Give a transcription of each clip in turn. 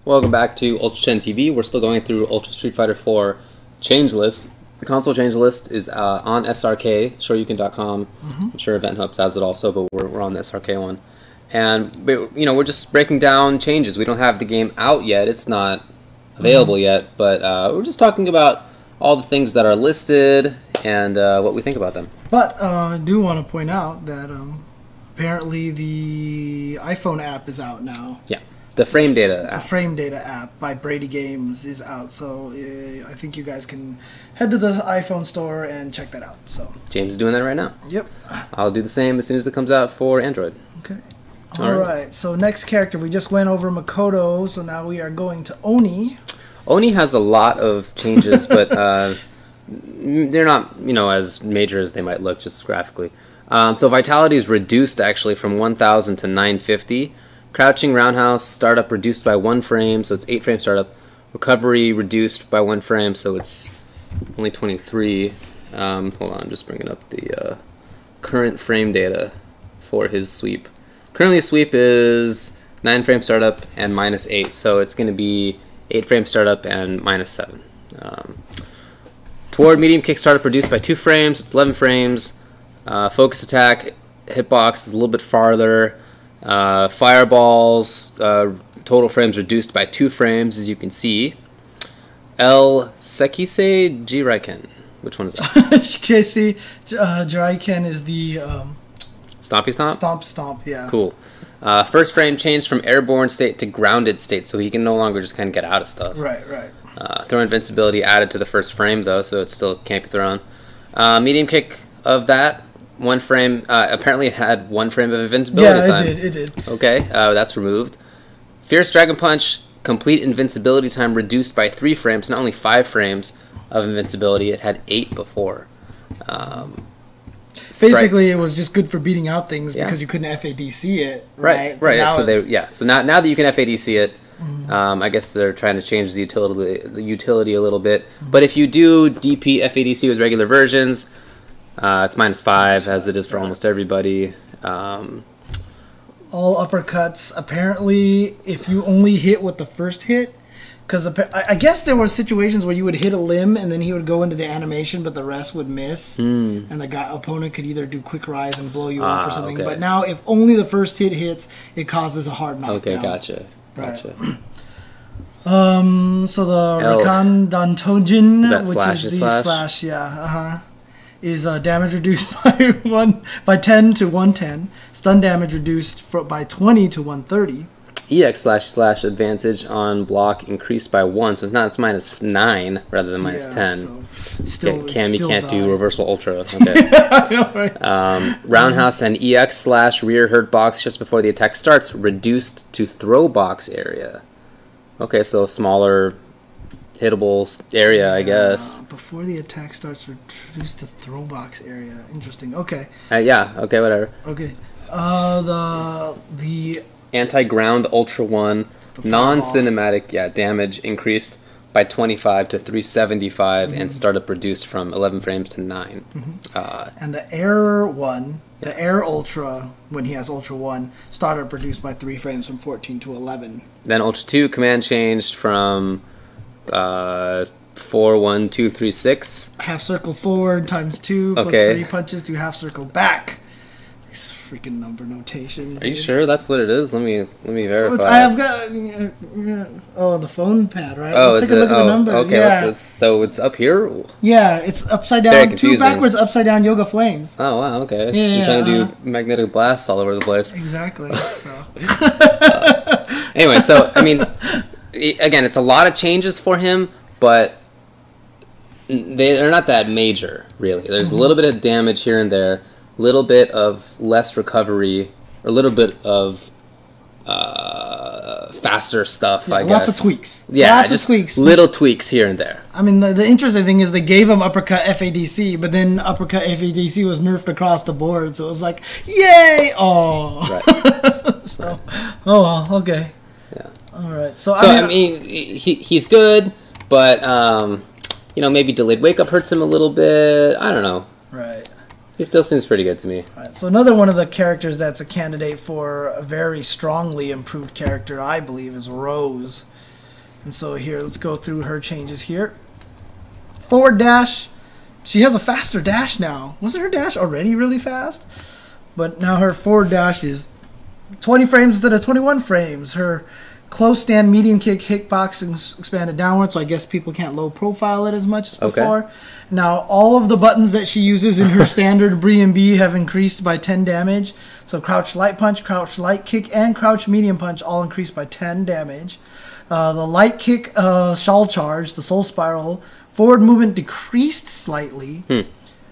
Welcome back to UltraChenTV. We're still going through Ultra Street Fighter 4 change list. The console change list is on SRK, shoryuken.com. I'm sure Event Hubs has it also, but we're on the SRK one. And we're just breaking down changes. We don't have the game out yet; it's not available yet. But we're just talking about all the things that are listed and what we think about them. But I do want to point out that apparently the iPhone app is out now. Yeah, the Frame Data app. The Frame Data app by Brady Games is out, so I think you guys can head to the iPhone store and check that out. So James is doing that right now. Yep. I'll do the same as soon as it comes out for Android. Okay. All right. So next character, we just went over Makoto, so now we are going to Oni. Oni has a lot of changes, but they're not, as major as they might look just graphically. So vitality is reduced actually from 1,000 to 950. Crouching roundhouse startup reduced by 1 frame, so it's 8 frame startup. Recovery reduced by 1 frame, so it's only 23. Hold on, I'm just bringing up the current frame data for his sweep. Currently, sweep is 9 frame startup and -8, so it's going to be 8 frame startup and -7. Toward medium kick startup reduced by 2 frames, it's 11 frames. Focus attack hitbox is a little bit farther. Fireballs total frames reduced by 2 frames, as you can see. L Sekisei Jiraiken. Which one is that? Sekisei Jiraiken is the Stompy Stomp? Stomp, yeah. Cool. First frame changed from airborne state to grounded state, so he can no longer just kind of get out of stuff. Right. Throw invincibility added to the first frame, though, so it still can't be thrown. Medium kick of that, 1 frame. Apparently it had 1 frame of invincibility time. Yeah, it did. Okay, that's removed. Fierce Dragon Punch, complete invincibility time reduced by 3 frames, not only 5 frames of invincibility, it had 8 before. Basically, it was just good for beating out things because you couldn't FADC it. Right. So now that you can FADC it, I guess they're trying to change the utility a little bit. But if you do DP FADC with regular versions, it's -5 as it is for almost everybody. All uppercuts. Apparently, if you only hit with the first hit, because I guess there were situations where you would hit a limb and then he would go into the animation, but the rest would miss, and the opponent could either do quick rise and blow you up or something. Okay. But now, if only the first hit hits, it causes a hard knockdown. Okay, gotcha. Right. So the Rikan Dantojin, which is the slash, is damage reduced by 10 to 110. Stun damage reduced by 20 to 130. EX// advantage on block increased by 1, so it's -9 rather than -10. So Cammy can't do reversal ultra. Okay. Roundhouse and EX/ rear hurt box just before the attack starts reduced to throw box area. Okay, so smaller hittable area, I guess. Before the attack starts, reduced to throw box area. Interesting. Okay. Okay, whatever. Okay. The Anti-ground Ultra 1 non-cinematic damage increased by 25 to 375 and startup reduced from 11 frames to 9. And the Air 1, the Air Ultra, when he has Ultra 1, startup reduced by 3 frames from 14 to 11. Then Ultra 2 command changed from 4, 1, 2, 3, 6. Half circle forward times 2 plus 3 punches to half circle back. This freaking number notation. Are you sure that's what it is? Let me verify. I've got the phone pad, right? Oh, let's take a look at the number. Okay, yeah. so it's up here. Yeah, it's upside down. 2 backwards, upside down yoga flames. Oh wow, okay. You're trying to do magnetic blasts all over the place. Exactly. So. Anyway, so I mean, again, it's a lot of changes for him, but they're not that major, really. There's a little bit of damage here and there. Little bit of less recovery, or a little bit of faster stuff, I guess. Lots of tweaks. Yeah, lots of tweaks. Little tweaks here and there. I mean, the interesting thing is they gave him uppercut FADC, but then uppercut FADC was nerfed across the board, so it was like, yay! Oh. Right. So, well, okay. Yeah. All right. So I mean he's good, but maybe delayed wake up hurts him a little bit. I don't know. Right. He still seems pretty good to me. Right, so another one of the characters that's a candidate for a very strongly improved character, I believe, is Rose. And so here, let's go through her changes here. Forward dash. She has a faster dash now. Wasn't her dash already really fast? But now her forward dash is 20 frames instead of 21 frames. Her close stand medium kick hitboxing expanded downward, so I guess people can't low profile it as much as before. Okay. Now all of the buttons that she uses in her standard Bree and B have increased by 10 damage. So crouch light punch, crouch light kick, and crouch medium punch all increased by 10 damage. The light kick shawl charge, the soul spiral, forward movement decreased slightly.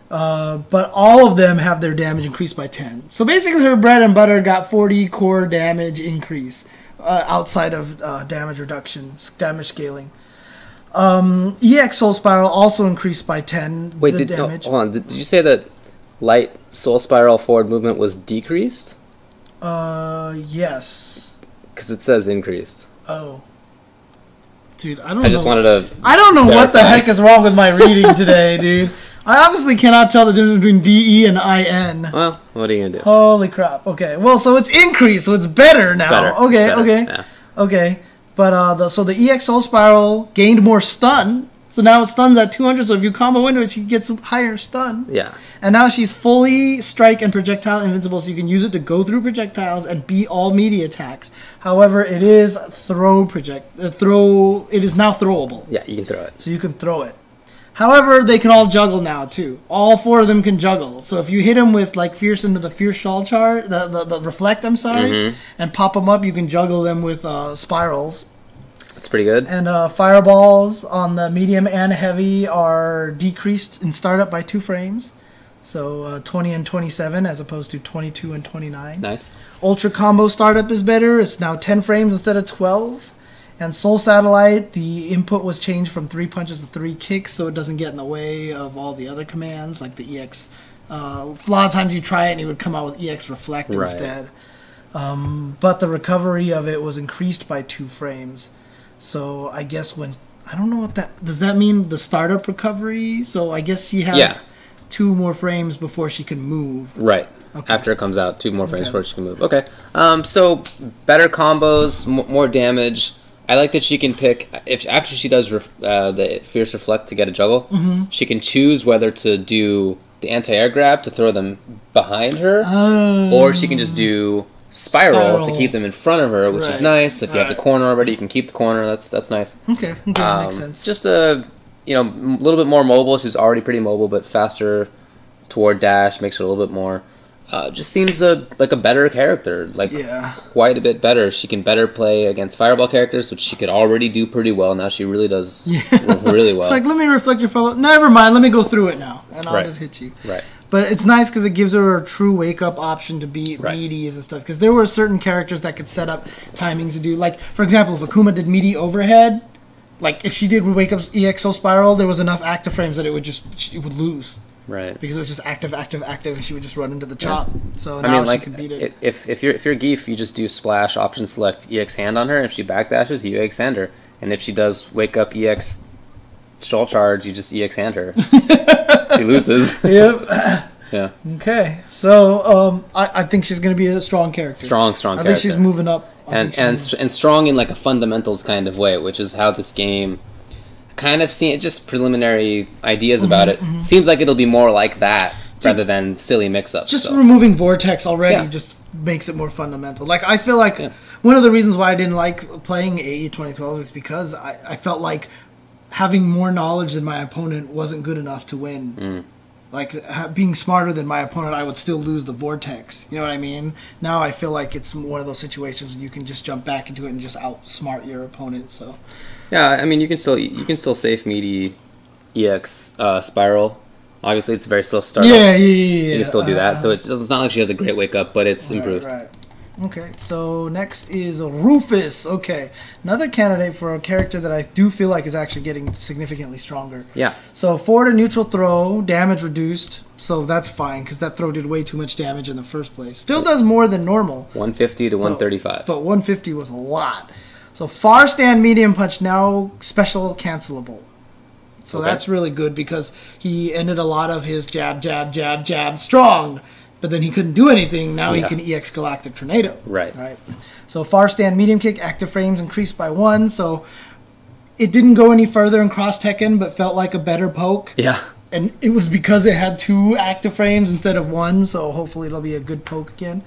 But all of them have their damage increased by 10. So basically her bread and butter got 40 core damage increase outside of damage reduction, damage scaling. EX Soul Spiral also increased by 10. Wait, hold on. Did you say that light Soul Spiral forward movement was decreased? Yes. Because it says increased. Oh. Dude, I don't know. I don't know what the heck is wrong with my reading today, dude. I obviously cannot tell the difference between DE and IN. Well, what are you going to do? Holy crap. Okay. Well, so it's increased, so it's better now. It's better. Okay. Yeah. Okay. But so the EX Soul Spiral gained more stun. So now it stuns at 200, so if you combo into it, she gets a higher stun. Yeah. And now she's fully strike and projectile invincible, so you can use it to go through projectiles and beat all melee attacks. However, it is it is now throwable. Yeah, you can throw it. So you can throw it. However, they can all juggle now too. All 4 of them can juggle. So if you hit them with like Fierce into the Fierce Shawl chart, the Reflect, and pop them up, you can juggle them with spirals. That's pretty good. And fireballs on the medium and heavy are decreased in startup by 2 frames. So 20 and 27 as opposed to 22 and 29. Nice. Ultra Combo startup is better. It's now 10 frames instead of 12. And Soul Satellite, the input was changed from 3 punches to 3 kicks, so it doesn't get in the way of all the other commands, like the EX. A lot of times you try it and it would come out with EX Reflect instead. But the recovery of it was increased by 2 frames. So I guess I don't know what that... Does that mean the startup recovery? So I guess she has 2 more frames before she can move. Right. Okay. After it comes out, 2 more frames before she can move. Okay. So better combos, more damage. I like that she can pick after she does the Fierce Reflect to get a juggle. She can choose whether to do the anti-air grab to throw them behind her, or she can just do spiral to keep them in front of her, which is nice. If you have the corner already, you can keep the corner. That's nice. Okay, makes sense. Just a little bit more mobile. She's already pretty mobile, but faster toward dash makes her a little bit more. Just seems like a better character, quite a bit better. She can better play against fireball characters, which she could already do pretty well. Now she really does really well. It's like, let me reflect your fireball. Never mind, let me go through it now, and I'll just hit you. Right. But it's nice because it gives her a true wake-up option to beat meaties and stuff. Because there were certain characters that could set up timings to do, like, for example, if Akuma did meaty overhead, like, if she did wake up EXO Spiral, there was enough active frames that it would lose. Right. Because it was just active, and she would just run into the chop. So now she could beat it. If you're Geef, you just do splash, option select, EX hand on her. If she backdashes, you EX hand her. And if she does wake up EX shawl charge, you just EX hand her. She loses. Yep. Yeah. Okay. So I think she's going to be a strong character. Strong character. I think she's moving up. And strong in like a fundamentals kind of way, which is how this game kind of just preliminary ideas about it. Seems like it'll be more like that rather than silly mix-ups. Just removing Vortex already just makes it more fundamental. Like, I feel like one of the reasons why I didn't like playing AE 2012 is because I felt like having more knowledge than my opponent wasn't good enough to win. Like, being smarter than my opponent, I would still lose the Vortex. You know what I mean? Now I feel like it's one of those situations where you can just jump back into it and just outsmart your opponent. So, yeah, I mean, you can still safe meaty EX Spiral. Obviously, it's a very slow start. Yeah. You can still do that. So it's not like she has a great wake up, but it's improved. Right. Okay, so next is Rufus. Okay, another candidate for a character that I do feel like is actually getting significantly stronger. Yeah. So forward and neutral throw, damage reduced, so that's fine because that throw did way too much damage in the first place. Still does more than normal. 150 to 135. But 150 was a lot. So far stand medium punch now special cancelable. So that's really good because he ended a lot of his jab, jab, jab, jab strong. But then he couldn't do anything. Now he can EX Galactic Tornado. Right. So far stand medium kick, active frames increased by 1. So it didn't go any further in Cross Tekken, but felt like a better poke. Yeah. And it was because it had 2 active frames instead of 1, so hopefully it'll be a good poke again.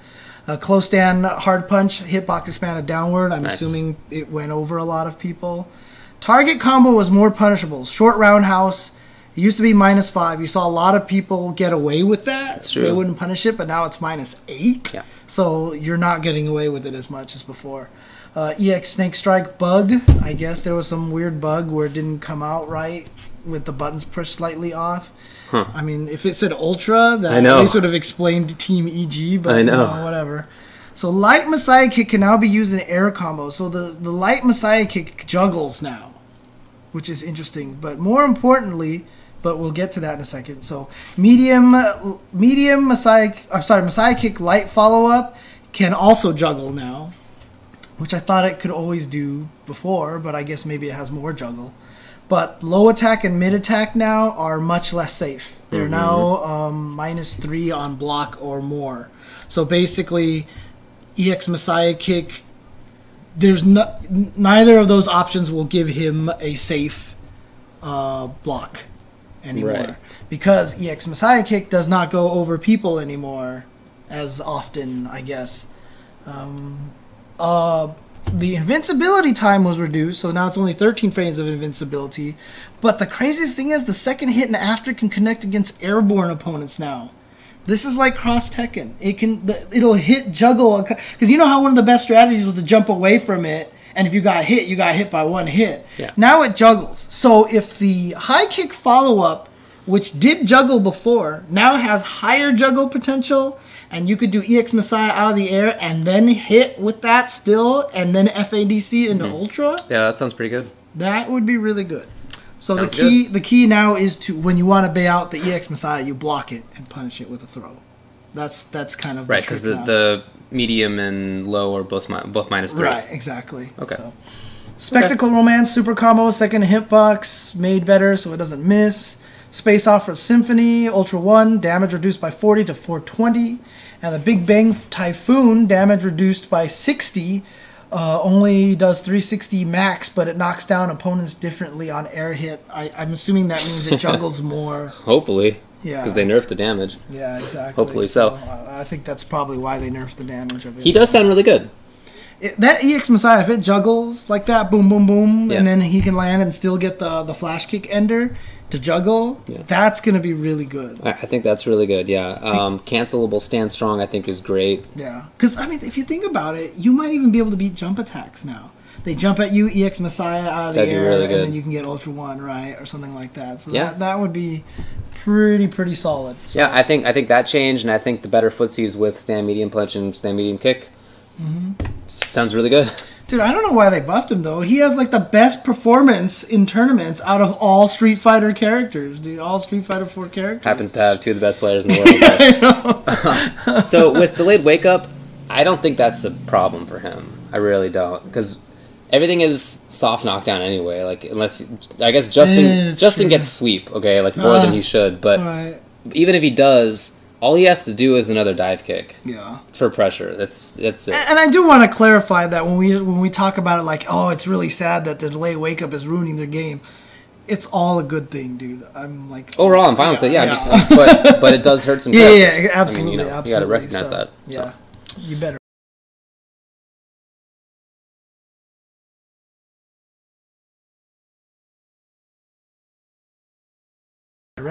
Close stand hard punch, hitbox expanded downward. I'm assuming it went over a lot of people. Target combo was more punishable. Short roundhouse. It used to be -5. You saw a lot of people get away with that. That's true. They wouldn't punish it, but now it's -8. Yeah. So you're not getting away with it as much as before. EX Snake Strike bug. I guess there was some weird bug where it didn't come out right with the buttons pushed slightly off. Huh. I mean, if it said Ultra, that I know. at least would have explained Team EG, but I know. Whatever. So Light Messiah Kick can now be used in air combo. So the Light Messiah Kick juggles now, which is interesting. But more importantly, but we'll get to that in a second. So Messiah Kick Light follow-up can also juggle now, which I thought it could always do before, but I guess maybe it has more juggle. But low attack and mid attack now are much less safe. They're now -3 on block or more. So basically, EX Messiah Kick, there's neither of those options will give him a safe block anymore. Right. Because EX Messiah Kick does not go over people anymore as often, I guess. The invincibility time was reduced, so now it's only 13 frames of invincibility. But the craziest thing is the second hit and after can connect against airborne opponents now. This is like Cross Tekken. It'll hit juggle, because you know how one of the best strategies was to jump away from it, and if you got hit by 1 hit. Yeah. Now it juggles. So if the high kick follow-up, which did juggle before, now has higher juggle potential, and you could do EX Messiah out of the air and then hit with that still, and then FADC into Ultra. Yeah, that sounds pretty good. That would be really good. So Sounds the key now is to, when you want to bay out the EX Messiah, you block it and punish it with a throw. That's kind of Right, because the medium and low are both -3. Right, exactly. Okay. So. Spectacle Romance Super Combo, second hitbox made better so it doesn't miss. Space Opera Symphony Ultra 1, damage reduced by 40 to 420. And the Big Bang Typhoon, damage reduced by 60, only does 360 max, but it knocks down opponents differently on air hit. I'm assuming that means it juggles more. Hopefully. Yeah. Because they nerfed the damage. Yeah, exactly. Hopefully so. I think that's probably why they nerfed the damage of it. He does sound really good. That EX Messiah, if it juggles like that, boom, boom, boom, Yeah. and then he can land and still get the flash kick ender to juggle, that's going to be really good. I think that's really good, yeah. Cancelable Stand Strong, I think, is great. Yeah. Because, I mean, if you think about it, you might even be able to beat jump attacks now. They jump at you, EX Messiah out of the air, really good. and then you can get Ultra 1, right? Or something like that. So Yeah. that would be pretty solid. So, Yeah, I think that changed, and I think the better footsies with stand medium punch and stand medium kick sounds really good. dude, I don't know why they buffed him, though. He has, like, the best performance in tournaments out of all Street Fighter characters, dude. All Street Fighter 4 characters. Happens to have 2 of the best players in the world. So with delayed wake up, I don't think that's a problem for him. I really don't, because everything is soft knockdown anyway. Like, unless, I guess Justin gets sweep, okay, like more than he should. But even if he does, all he has to do is another dive kick. Yeah. For pressure. That's it. And I do want to clarify that when we talk about it, like, oh, it's really sad that the delayed wake up is ruining their game. It's all a good thing, dude. I'm like, overall, I'm fine with it. Yeah, I'm just, but it does hurt some. Yeah, characters. absolutely. I mean, absolutely. You got to recognize so, that. Yeah, so. You better.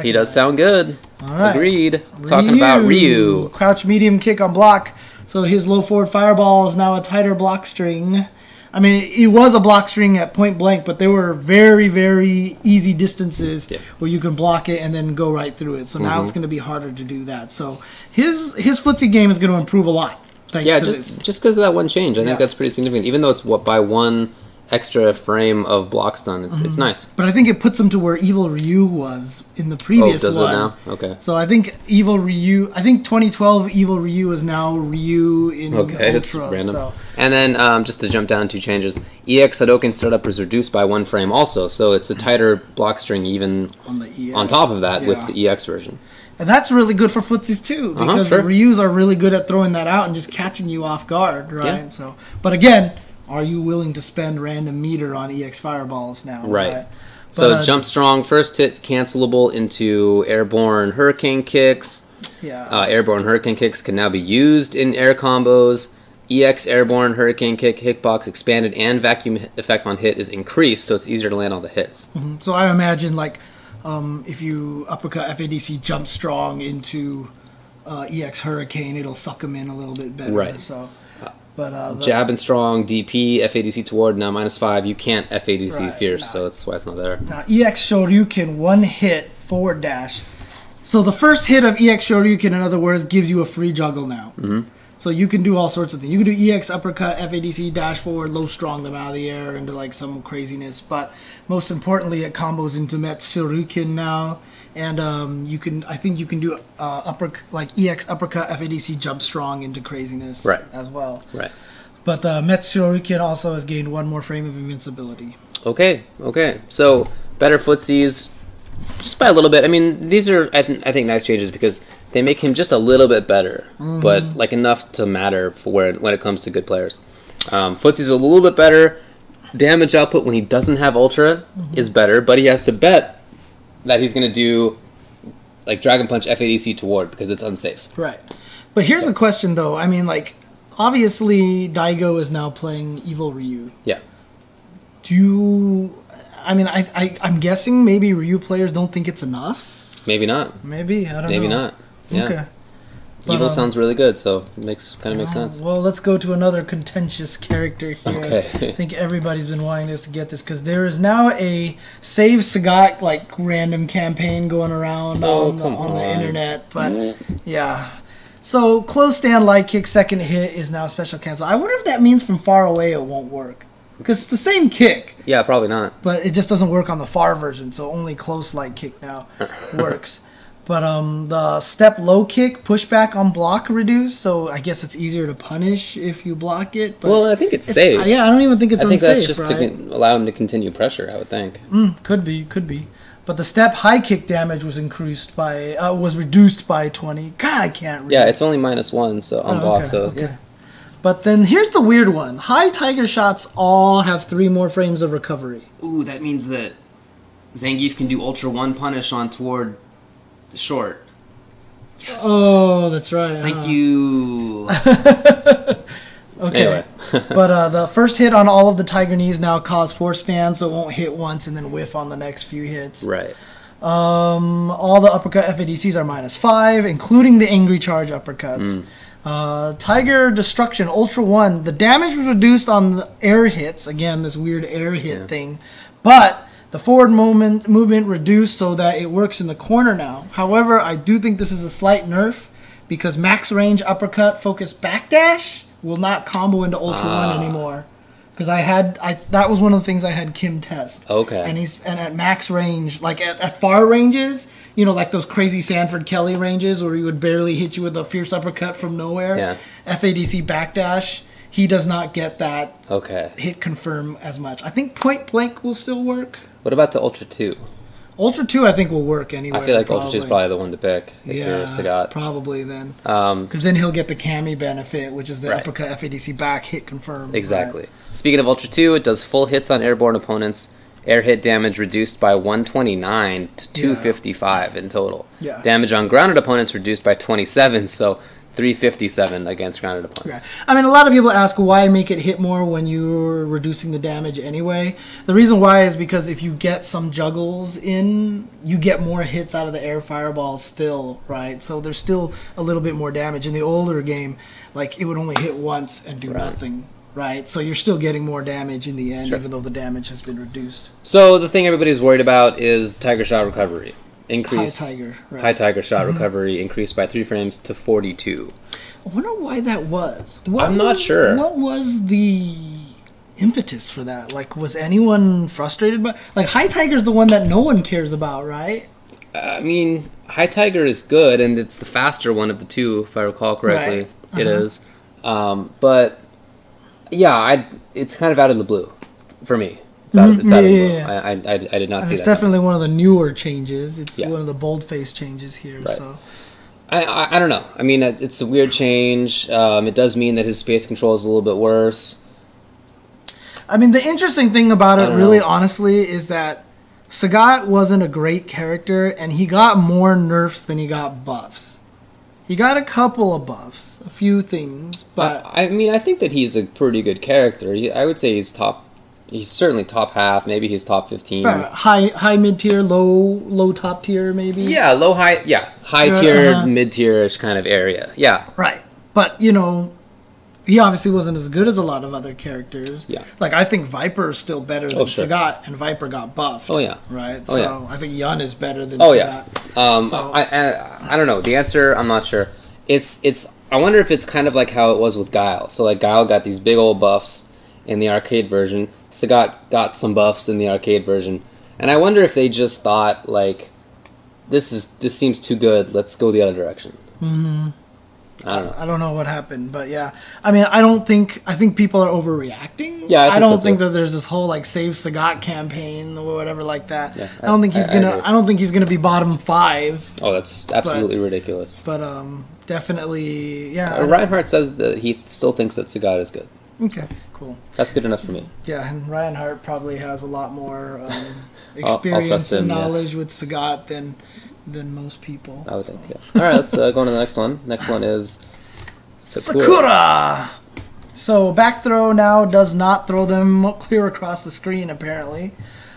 He does sound good. All right. Agreed. Talking about Ryu. Crouch medium kick on block. So his low forward fireball is now a tighter block string. I mean, it was a block string at point blank, but they were very, very easy distances where you can block it and then go right through it. So now it's going to be harder to do that. So his footsie game is going to improve a lot. Thanks to this. Just because of that one change. I think that's pretty significant. Even though it's by one extra frame of block stun, it's nice. But I think it puts him to where Evil Ryu was in the previous one. Oh, does it now? Okay. So I think 2012 Evil Ryu is now Ryu in Ultra. It's random. So. And then just to jump down 2 changes, EX Hadoken startup is reduced by 1 frame also, so it's a tighter block string even on top of that with the EX version. And that's really good for footsies too, because the Ryus are really good at throwing that out and just catching you off guard, right? Yeah. So, but again, are you willing to spend random meter on EX fireballs now? Right. So jump strong, first hit cancelable into airborne hurricane kicks. Yeah. Airborne hurricane kicks can now be used in air combos. EX airborne hurricane kick hitbox expanded and vacuum effect on hit is increased, so it's easier to land all the hits. Mm-hmm. So I imagine like if you uppercut FADC jump strong into EX hurricane, it'll suck them in a little bit better. Right. So, but jab and strong DP FADC toward now -5. You can't FADC fierce, so that's why it's not there. Now EX Shoryuken one hit forward dash. So the first hit of EX Shoryuken, in other words, gives you a free juggle now. Mm-hmm. So you can do all sorts of things. You can do EX uppercut, FADC, dash forward, low strong them out of the air into like some craziness. But most importantly, it combos into Met Shoryuken now. And I think you can do EX uppercut, FADC, jump strong into craziness as well. Right. But the Met Shoryuken also has gained one more frame of invincibility. Okay. So better footsies, just by a little bit. I mean, these are I think nice changes because they make him just a little bit better, but like enough to matter for when it comes to good players. Footsie's a little bit better. Damage output when he doesn't have Ultra is better, but he has to bet that he's going to do like Dragon Punch FADC toward because it's unsafe. Right. But here's a question though. I mean, like obviously Daigo is now playing Evil Ryu. Yeah. I'm guessing maybe Ryu players don't think it's enough. Maybe not. Maybe, I don't know. Maybe not. Yeah. Okay. Evil sounds really good, so it makes sense. Well, let's go to another contentious character here. Okay. I think everybody's been wanting us to get this because there is now a Save Sagat like random campaign going around on the internet. But yeah. So close stand light kick second hit is now special cancel. I wonder if that means from far away it won't work. Because it's the same kick. Yeah, probably not. But it just doesn't work on the far version, so only close light kick now works. But the step low kick, pushback on block reduced, so I guess it's easier to punish if you block it. But well, I think it's safe. Yeah, I don't even think it's unsafe. I think that's just to allow him to continue pressure, I would think. Could be. But the step high kick damage was reduced by 20. God, I can't read. Yeah, it's only -1 so on block, okay. Yeah. But then here's the weird one. High Tiger shots all have 3 more frames of recovery. Ooh, that means that Zangief can do Ultra 1 punish on toward short. Yes. Oh, that's right. Thank you. Okay. Anyway. But the first hit on all of the Tiger knees now cause force stand, so it won't hit once and then whiff on the next few hits. Right. All the uppercut FADCs are -5, including the angry charge uppercuts. Tiger Destruction Ultra 1. The damage was reduced on the air hits. Again, this weird air hit thing. But the forward movement reduced so that it works in the corner now. However, I do think this is a slight nerf because max range uppercut focus backdash will not combo into Ultra 1 anymore. Because that was one of the things I had Kim test. Okay. And at max range, like at far ranges, you know, like those crazy Sanford Kelly ranges where he would barely hit you with a fierce uppercut from nowhere. Yeah. FADC backdash, he does not get that Okay. hit confirm as much. I think point blank will still work. What about the Ultra 2? Ultra 2 I think will work anyway. I feel like Ultra 2 is probably the one to pick if yeah, you're Sagat. probably then. Because then he'll get the Cammy benefit, which is the Right. uppercut FADC back hit confirm. Exactly. Right? Speaking of Ultra 2, it does full hits on airborne opponents. Air hit damage reduced by 129 to 255 in total. Yeah. Damage on grounded opponents reduced by 27, so 357 against grounded opponents. Yeah. I mean, a lot of people ask why make it hit more when you're reducing the damage anyway. The reason why is because if you get some juggles in, you get more hits out of the air fireball still, right? So there's still a little bit more damage. In the older game, like, it would only hit once and do nothing, right? So you're still getting more damage in the end, even though the damage has been reduced. So the thing everybody's worried about is Tiger Shot recovery. Increased high Tiger Shot recovery increased by 3 frames to 42. I wonder why that was. I'm not sure. What was the impetus for that? Like, was anyone frustrated by? Like, High Tiger's the one that no one cares about, right? I mean, High Tiger is good, and it's the faster one of the two, if I recall correctly. Right. It is. But yeah, it's kind of out of the blue for me. It's out of the blue. I did not see that. It's definitely one of the newer changes. It's one of the bold-faced changes here. Right. So I don't know. I mean, it's a weird change. It does mean that his space control is a little bit worse. I mean, the interesting thing about it, really, honestly, is that Sagat wasn't a great character, and he got more nerfs than he got buffs. He got a couple of buffs, a few things, but... I mean, I think that he's a pretty good character. I would say he's top... He's certainly top half. Maybe he's top 15. Right. High mid tier, low top tier, maybe. Yeah, high tier, mid tier-ish kind of area. Yeah. Right. But you know, he obviously wasn't as good as a lot of other characters. Yeah. Like I think Viper is still better than Sagat, and Viper got buffed. Oh yeah. Right. Oh, so I think Yun is better than Sagat. Yeah. So. I don't know. The answer, I'm not sure. I wonder if it's kind of like how it was with Guile. So like Guile got these big old buffs in the arcade version. Sagat got some buffs in the arcade version, and I wonder if they just thought like, this seems too good. Let's go the other direction. Mm-hmm. I don't know. I don't know what happened, but yeah. I mean, I think people are overreacting. Yeah, I don't think that there's this whole like Save Sagat campaign or whatever like that. Yeah, I don't think he's gonna be bottom 5. Oh, that's absolutely ridiculous. But definitely, yeah. Reinhardt says that he still thinks that Sagat is good. Okay, cool. That's good enough for me. Yeah, and Reinhardt probably has a lot more experience and knowledge with Sagat than most people. I would think, yeah. All right, let's go on to the next one. Next one is Sakura. So back throw now does not throw them clear across the screen, apparently.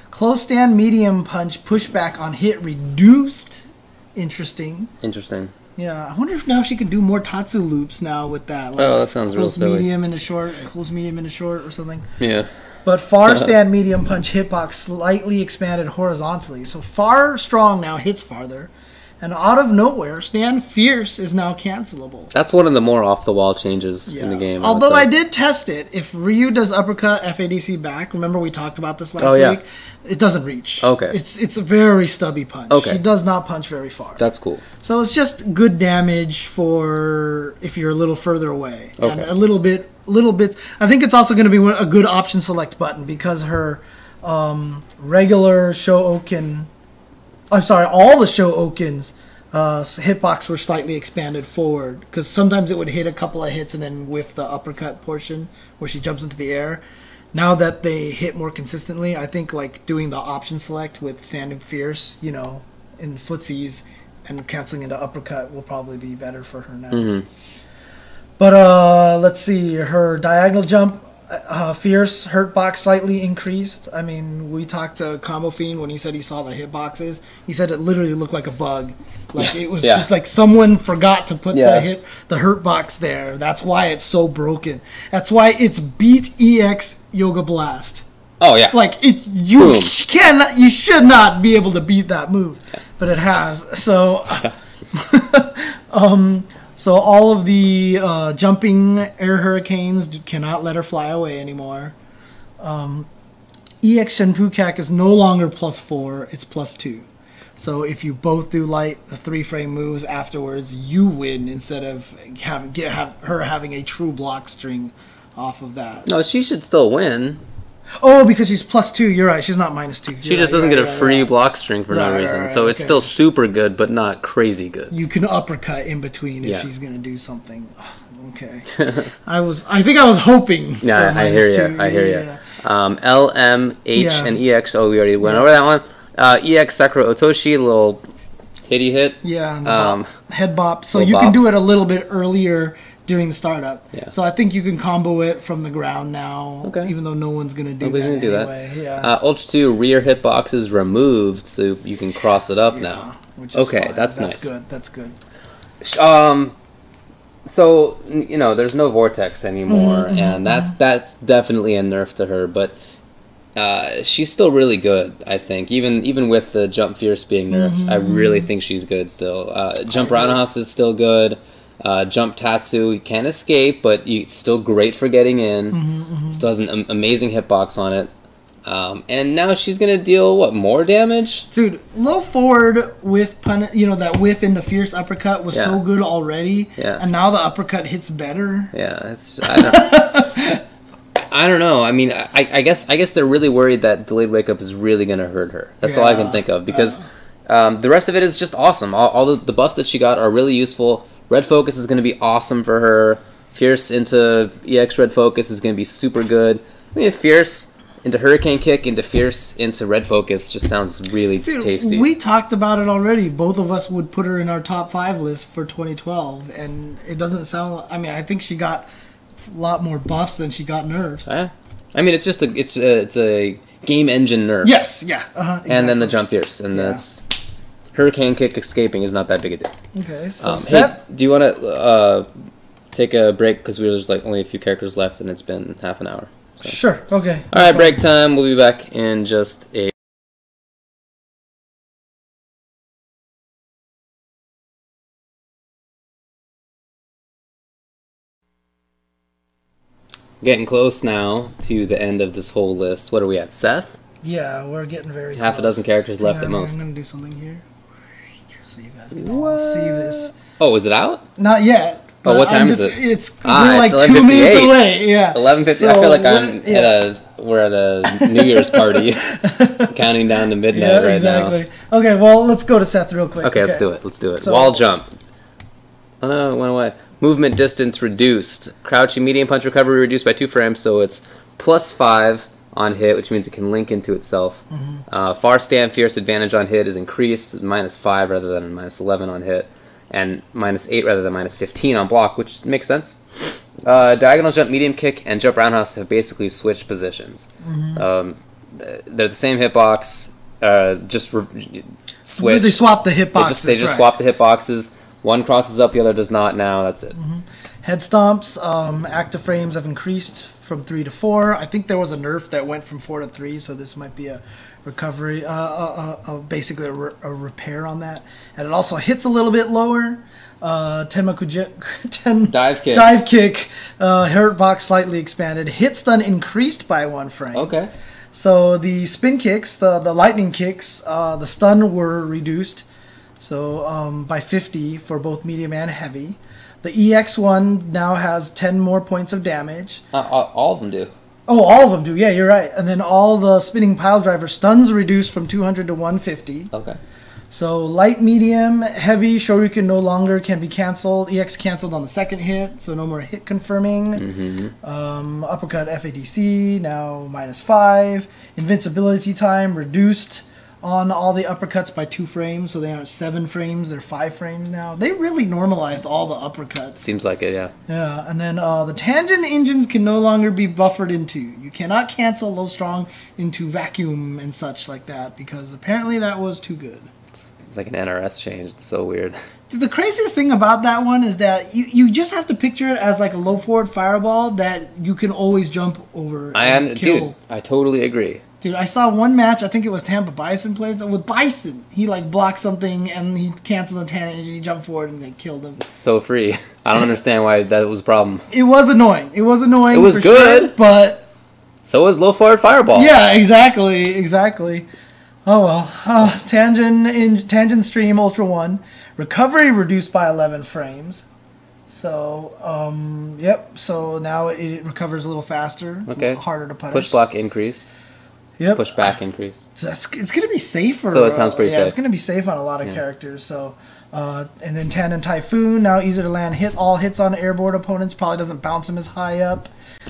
Close stand medium punch pushback on hit reduced. Interesting. Yeah, I wonder if now she can do more Tatsu loops now with that. Like that sounds real silly. Close medium into short or something. Yeah. But far stand medium punch hitbox slightly expanded horizontally. So far strong now hits farther. And out of nowhere, stand fierce is now cancelable. That's one of the more off-the-wall changes in the game. Although I did test it. If Ryu does uppercut FADC back, remember we talked about this last week? It doesn't reach. Okay. It's a very stubby punch. Okay. He does not punch very far. That's cool. So it's just good damage for if you're a little further away. Okay. And a little bit. I think it's also going to be a good option select button because her regular Showoken... I'm sorry, all the Showokens hitbox were slightly expanded forward because sometimes it would hit a couple of hits and then whiff the uppercut portion where she jumps into the air. Now that they hit more consistently, I think like doing the option select with standing fierce, you know, in footsies and canceling into uppercut will probably be better for her now. Mm-hmm. But let's see, her diagonal jump. Fierce hurtbox slightly increased. I mean, we talked to Combo Fiend when he said he saw the hitboxes. He said it literally looked like a bug. Like it was just like someone forgot to put the hurtbox there. That's why it's so broken. That's why it's beat EX Yoga Blast. Oh yeah. Like you should not be able to beat that move, but it has. So So all of the jumping air hurricanes cannot let her fly away anymore. EX Shenpukak is no longer +4, it's +2. So if you both do light 3-frame moves afterwards, you win instead of her having a true block string off of that. No, she should still win. Oh, because she's +2. You're right. She's not -2. She just doesn't get a free block string for no reason. So it's still super good, but not crazy good. You can uppercut in between if she's gonna do something. Okay. I think I was hoping. Yeah, I hear you. I hear you. L, M, H, and EX. Oh, we already went over that one. EX Sakura Otoshi, little titty hit. Yeah. Head bop. So you can do it a little bit earlier during the startup. Yeah. So I think you can combo it from the ground now, even though no one's going to do that anyway. Yeah. Ultra 2 rear hitbox is removed, so you can cross it up now. Which is fine. That's nice. That's good. So, you know, there's no Vortex anymore, and that's definitely a nerf to her, but she's still really good, I think. Even with the Jump Fierce being nerfed, I really think she's good still. Jump Roundhouse is still good. Jump Tatsu, you can't escape, but it's still great for getting in. Still has an amazing hitbox on it. And now she's going to deal, more damage? Dude, low forward with, that whiff in the fierce uppercut was so good already. Yeah. And now the uppercut hits better. Yeah, I don't know. I mean, I guess they're really worried that delayed wake up is really going to hurt her. That's all I can think of, because the rest of it is just awesome. All the buffs that she got are really useful. Red Focus is going to be awesome for her. Fierce into EX Red Focus is going to be super good. I mean, fierce into hurricane kick into fierce into red focus just sounds really tasty. We talked about it already. Both of us would put her in our top 5 list for 2012, and it doesn't sound. I mean, I think she got a lot more buffs than she got nerfs. I mean, it's just it's a game engine nerf. Yes, yeah, exactly. And then the jump fierce, and that's hurricane kick escaping is not that big a deal. Okay, so Seth, hey, do you want to take a break because there's like only a few characters left and it's been half an hour? So. Sure. Okay. All right, break time. We'll be back in just a. Getting close now to the end of this whole list. What are we at, Seth? Yeah, we're getting very half a dozen characters left at most. I'm gonna do something here so you guys can all see this. Oh, is it out? Not yet. Oh, what time is it? It's we're like 2 minutes away. Yeah, 11:50. So I feel like we're at a New Year's party, counting down to midnight right exactly. Now. Okay, well, let's go to Seth real quick. Okay, let's do it. So, wall jump. Oh no, it went away. Movement distance reduced. Crouching medium punch recovery reduced by 2 frames, so it's +5 on hit, which means it can link into itself. Far stand fierce advantage on hit is increased, -5 rather than -11 on hit. And -8 rather than -15 on block, which makes sense. Diagonal jump, medium kick, and jump roundhouse have basically switched positions. They're the same hitbox, just switch. They swap the hitboxes. They just swap the hitboxes. One crosses up, the other does not. Now that's it. Head stomps, active frames have increased from 3 to 4. I think there was a nerf that went from 4 to 3, so this might be a recovery, basically a repair on that. And it also hits a little bit lower. Dive kick. Hurt box slightly expanded. Hit stun increased by 1 frame. Okay. So the spin kicks, the lightning kicks, the stun were reduced. So by 50 for both medium and heavy. The EX one now has 10 more points of damage. All of them do. Oh, all of them do. Yeah, you're right. And then all the spinning pile driver stuns reduced from 200 to 150. Okay. So light, medium, heavy, Shoryuken no longer can be canceled. EX canceled on the second hit, so no more hit confirming. Uppercut FADC, now -5. Invincibility time reduced on all the uppercuts by 2 frames, so they aren't 7 frames, they're 5 frames now. They really normalized all the uppercuts. Seems like it, yeah. Yeah, and then the tangent engines can no longer be buffered into. You cannot cancel low strong into vacuum and such like that, because apparently that was too good. It's like an NRS change. It's so weird. The craziest thing about that one is that you just have to picture it as like a low forward fireball that you can always jump over and kill. Dude, I totally agree. Dude, I saw one match, I think it was Tampa Bison played with Bison. He like blocked something and he canceled the tangent engine, he jumped forward and they killed him. It's so free. I don't understand why that was a problem. It was annoying. It was annoying. It was good, sure, but so was low forward fireball. Yeah, exactly. Oh well. Tangent stream Ultra 1. Recovery reduced by 11 frames. So, yep. So now it recovers a little faster. Okay. Harder to punish. Push block increased. Yep. Push back increased. So it's going to be safer. So it sounds pretty safe. It's going to be safe on a lot of characters. So, and then Tandem Typhoon, now easier to land. All hits on airborne opponents. Probably doesn't bounce them as high up.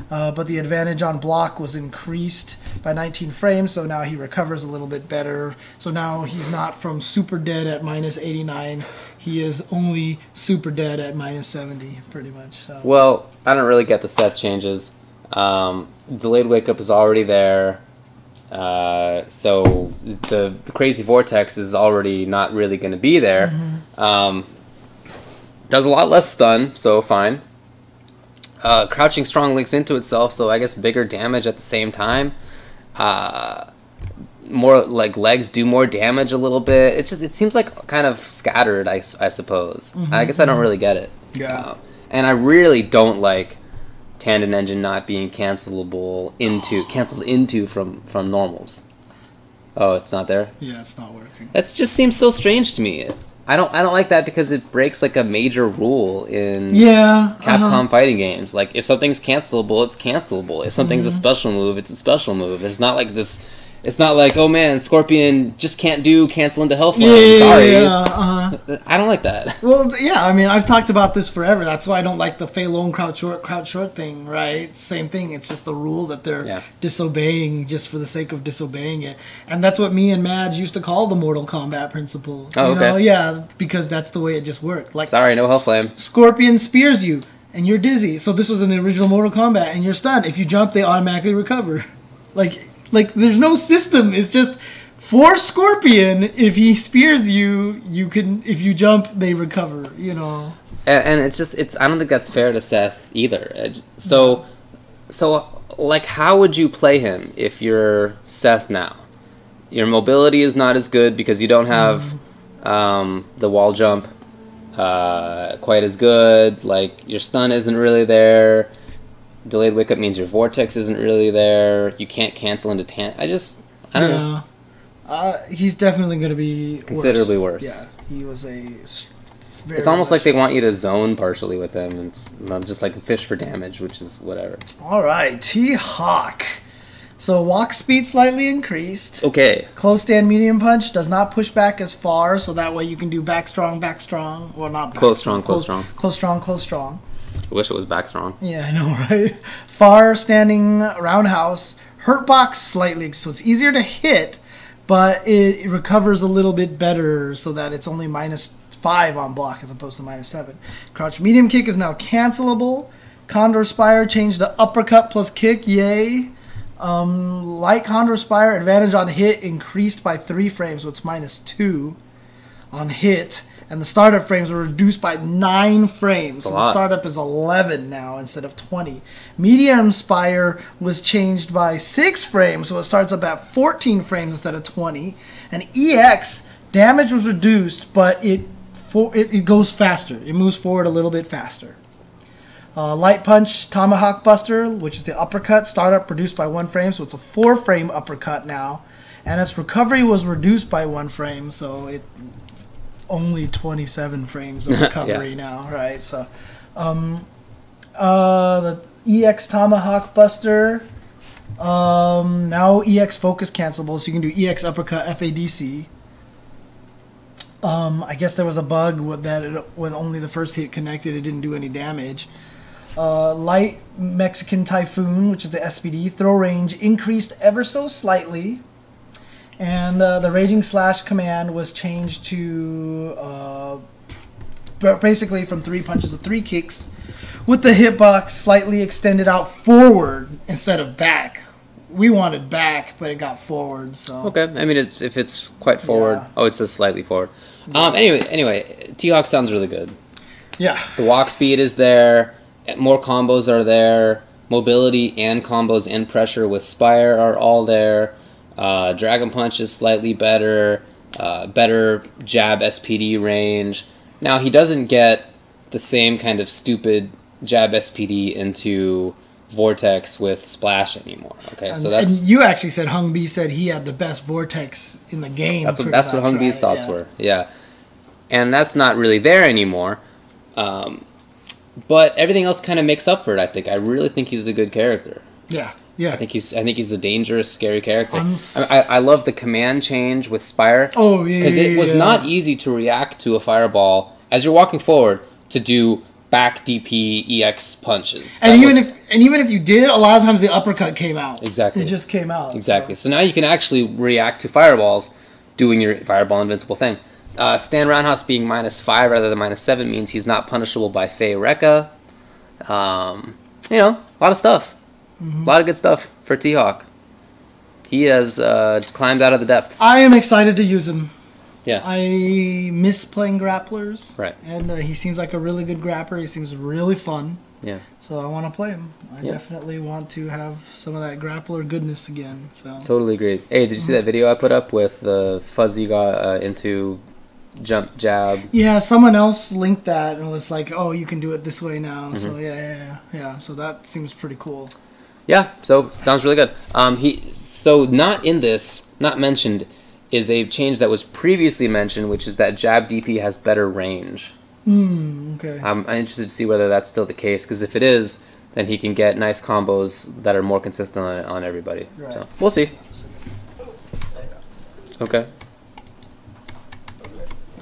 But the advantage on block was increased by 19 frames. So now he recovers a little bit better. So now he's not from super dead at -89. He is only super dead at -70, pretty much. So. Well, I don't really get the sets changes. Delayed wake up is already there. So the crazy vortex is already not really going to be there. Does a lot less stun, so fine. Crouching strong links into itself, so I guess bigger damage at the same time. More like legs do more damage a little bit. It seems like kind of scattered, I suppose. I guess I don't really get it. Yeah. And I really don't like Tandem engine not being canceled into from normals. Oh, it's not there? Yeah, it's not working. That just seems so strange to me. I don't like that because it breaks like a major rule in Capcom fighting games. Like if something's cancelable, it's cancelable. If something's a special move, it's a special move. There's not like this It's not like, oh man, Scorpion just can't do cancel into Hellfire. Sorry. I don't like that. Well, yeah, I mean, I've talked about this forever. That's why I don't like the Fei Long crouch short thing, right? Same thing. It's just a rule that they're disobeying just for the sake of disobeying it. And that's what me and Madge used to call the Mortal Kombat principle. Oh, okay. Yeah, because that's the way it just worked. Like, sorry, no Hellflame. Scorpion spears you, and you're dizzy. So this was in the original Mortal Kombat, and you're stunned. If you jump, they automatically recover. Like, there's no system. It's just for Scorpion. If he spears you, you can. If you jump, they recover. And it's just I don't think that's fair to Seth either. So like, how would you play him if you're Seth now? Your mobility is not as good because you don't have the wall jump quite as good. Like, your stun isn't really there. Delayed wake up means your vortex isn't really there. You can't cancel into I don't know. He's definitely going to be considerably worse. Yeah, he was it's almost like they want you to zone partially with him, and it's not just like fish for damage, which is whatever. All right, T.Hawk. So walk speed slightly increased. Okay. Close stand medium punch does not push back as far, so that way you can do back strong. Well, not back close strong. Close strong. I wish it was back strong. Yeah, I know, right? Far standing roundhouse. Hurt box slightly, so it's easier to hit, but it recovers a little bit better so that it's only -5 on block as opposed to -7. Crouch medium kick is now cancelable. Condor Spire changed to uppercut plus kick. Yay. Light Condor Spire advantage on hit increased by 3 frames, so it's -2 on hit. And the startup frames were reduced by 9 frames. So the startup is 11 now instead of 20. Medium Spire was changed by 6 frames, so it starts up at 14 frames instead of 20. And EX, damage was reduced, but it goes faster. It moves forward a little bit faster. Light Punch Tomahawk Buster, which is the uppercut, startup reduced by 1 frame, so it's a 4-frame uppercut now. And its recovery was reduced by 1 frame, so it only 27 frames of recovery now, right? So, the EX Tomahawk Buster, now EX Focus cancelable, so you can do EX Uppercut FADC. I guess there was a bug with that when only the first hit connected, it didn't do any damage. Light Mexican Typhoon, which is the SPD, throw range increased ever so slightly. And the Raging Slash command was changed to basically from 3 punches to 3 kicks, with the hitbox slightly extended out forward instead of back. We wanted back, but it got forward. So okay, I mean, if it's quite forward, it says slightly forward. Anyway, T.Hawk sounds really good. Yeah, the walk speed is there. More combos are there. Mobility and combos and pressure with Spire are all there. Dragon Punch is slightly better. Better jab SPD range. Now, he doesn't get the same kind of stupid jab SPD into Vortex with Splash anymore. Okay, so that's... And you actually said Hung B said he had the best Vortex in the game. That's what Hung B's thoughts were. Yeah. And that's not really there anymore. But everything else kind of makes up for it, I think. I really think he's a good character. Yeah. Yeah. I think he's a dangerous, scary character. I love the command change with Spire. Oh, yeah. Because it was not easy to react to a fireball as you're walking forward to do back DP EX punches. And even if you did, a lot of times the uppercut came out. Exactly. It just came out. Exactly. So now you can actually react to fireballs doing your fireball invincible thing. Stand Roundhouse being -5 rather than -7 means he's not punishable by Fei Rekka. A lot of stuff. A lot of good stuff for T.Hawk. He has climbed out of the depths. I am excited to use him. Yeah. I miss playing grapplers. Right. And he seems like a really good grappler. He seems really fun. Yeah. So I want to play him. I definitely want to have some of that grappler goodness again. So totally agreed. Hey, did you see that video I put up with the fuzzy guy into jump jab? Yeah, someone else linked that and was like, "Oh, you can do it this way now." So yeah. So that seems pretty cool. Yeah, so sounds really good. Not mentioned is a change that was previously mentioned, which is that jab DP has better range. Okay. I'm interested to see whether that's still the case, because if it is, then he can get nice combos that are more consistent on everybody. Right. So we'll see. Okay.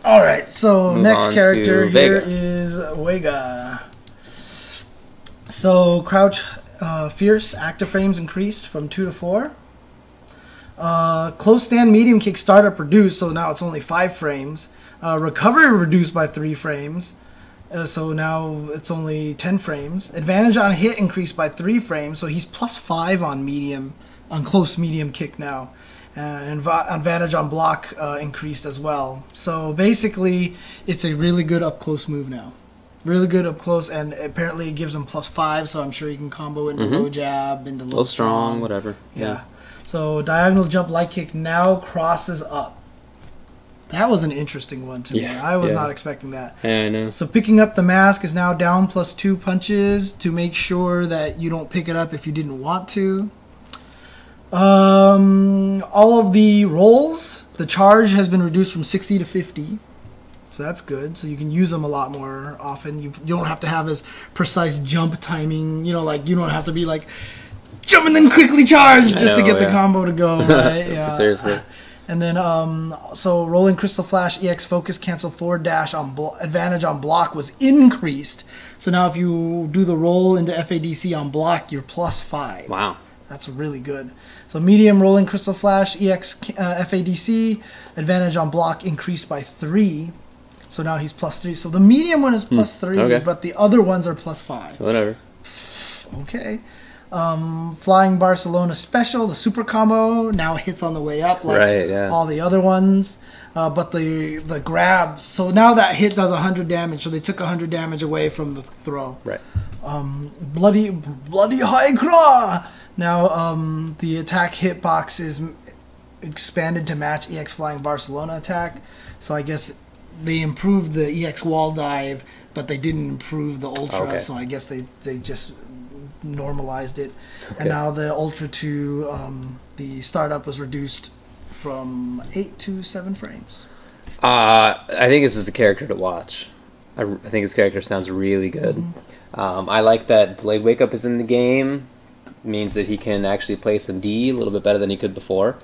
All right, so Move next on character to here Vega. is Vega. So crouch, fierce, active frames increased from 2 to 4. Close stand, medium kick, startup reduced, so now it's only 5 frames. Recovery reduced by 3 frames, so now it's only 10 frames. Advantage on hit increased by 3 frames, so he's +5 on medium, on close medium kick now. And advantage on block increased as well. So basically, it's a really good up close move now. Really good up close, and apparently it gives him +5, so I'm sure you can combo into low jab, into low strong, whatever. Yeah. So diagonal jump light kick now crosses up. That was an interesting one to me. I was not expecting that. Yeah, I know. So picking up the mask is now down +2 punches to make sure that you don't pick it up if you didn't want to. All of the rolls, the charge has been reduced from 60 to 50. So that's good. So you can use them a lot more often. You don't have to have as precise jump timing. You know, like you don't have to be like jump and then quickly charge just to get the combo to go. Right? Yeah. Seriously. And then, so rolling crystal flash, EX focus, cancel forward dash on advantage on block was increased. So now if you do the roll into FADC on block, you're +5. Wow. That's really good. So medium rolling crystal flash, EX FADC, advantage on block increased by 3. So now he's +3. So the medium one is +3, but the other ones are +5. Whatever. Okay. Flying Barcelona special, the super combo now hits on the way up like all the other ones. But the grab, so now that hit does 100 damage. So they took 100 damage away from the throw. Right. Bloody high claw. Now the attack hitbox is expanded to match EX Flying Barcelona attack. So I guess they improved the EX wall dive, but they didn't improve the ultra. So I guess they just normalized it. And now the ultra to the startup was reduced from 8 to 7 frames. I think this is a character to watch. I think his character sounds really good. I like that delayed wake up is in the game. Means that he can actually play some D a little bit better than he could before.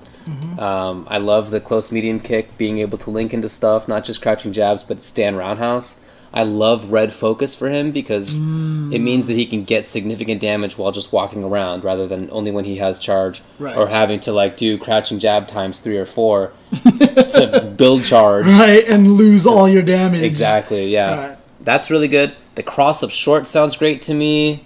I love the close medium kick, being able to link into stuff, not just crouching jabs, but stand roundhouse. I love red focus for him because it means that he can get significant damage while just walking around rather than only when he has charge or having to like do crouching jab times 3 or 4 to build charge. And lose all your damage. Exactly, yeah. That's really good. The cross-up short sounds great to me.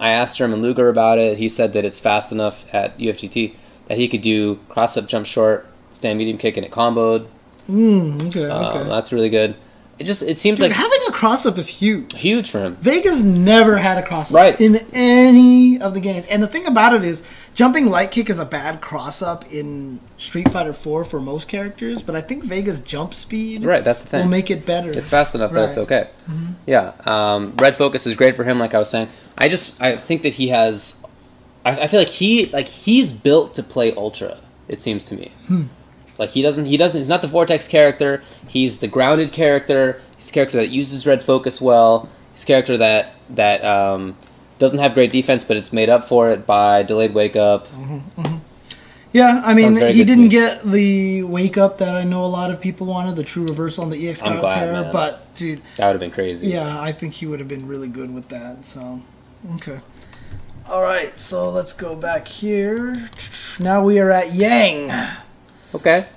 I asked German Luger about it. He said that it's fast enough at UFGT that he could do cross-up jump short, stand medium kick, and it comboed. That's really good. It seems like having a cross-up is huge. Huge for him. Vega's never had a cross-up in any of the games. And the thing about it is, jumping light kick is a bad cross-up in Street Fighter 4 for most characters, but I think Vega's jump speed that's the thing. will make it better. It's fast enough that it's okay. Yeah. Red focus is great for him, like I was saying. I think that he has... I feel like he's built to play Ultra, it seems to me. Like he's not the Vortex character. He's the grounded character. He's the character that uses red focus well. He's a character that doesn't have great defense, but it's made up for it by delayed wake up. Yeah, I mean, he didn't get the wake up that I know a lot of people wanted, the true reversal on the EX Terror, but dude, that would have been crazy. Yeah, I think he would have been really good with that. So, okay. All right, so let's go back here. Now we are at Yang. Okay.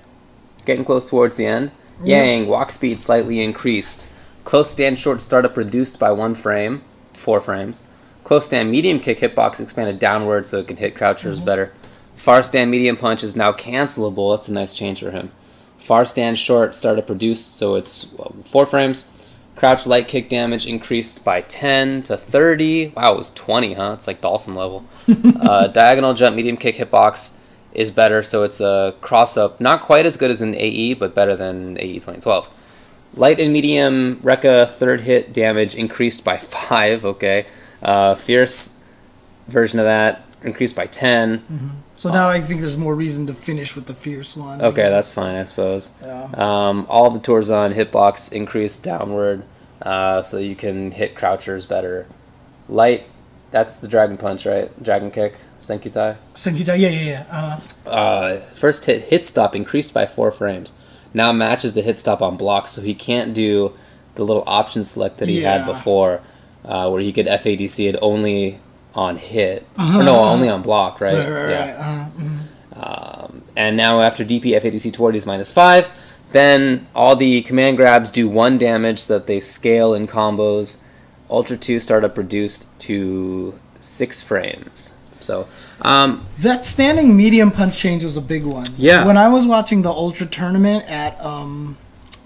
Getting close towards the end. Yang, walk speed slightly increased. Close stand short startup reduced by 1 frame, 4 frames. Close stand medium kick hitbox expanded downward so it can hit crouchers better. Far stand medium punch is now cancelable. That's a nice change for him. Far stand short startup reduced so it's 4 frames. Crouch light kick damage increased by 10 to 30. Wow, it was 20, huh? It's like Dhalsim level. Diagonal jump medium kick hitbox is better, so it's a cross-up. Not quite as good as in AE, but better than AE 2012. Light and medium Rekka third hit damage increased by 5, Fierce version of that increased by 10. So now I think there's more reason to finish with the Fierce one. Okay, that's fine, I suppose. Yeah. All the Torzon hitbox increased downward, so you can hit crouchers better. Light That's the Dragon Punch, right? Dragon Kick, Senkutai. Senkutai, yeah. First hit stop increased by 4 frames. Now matches the hit stop on block, so he can't do the little option select that he had before, where he could FADC it only on hit. Or no, only on block, right? Right. And now after DP FADC toward is -5, then all the command grabs do 1 damage so that they scale in combos. Ultra 2 startup reduced to 6 frames. So that standing medium punch change was a big one. Yeah. When I was watching the Ultra tournament at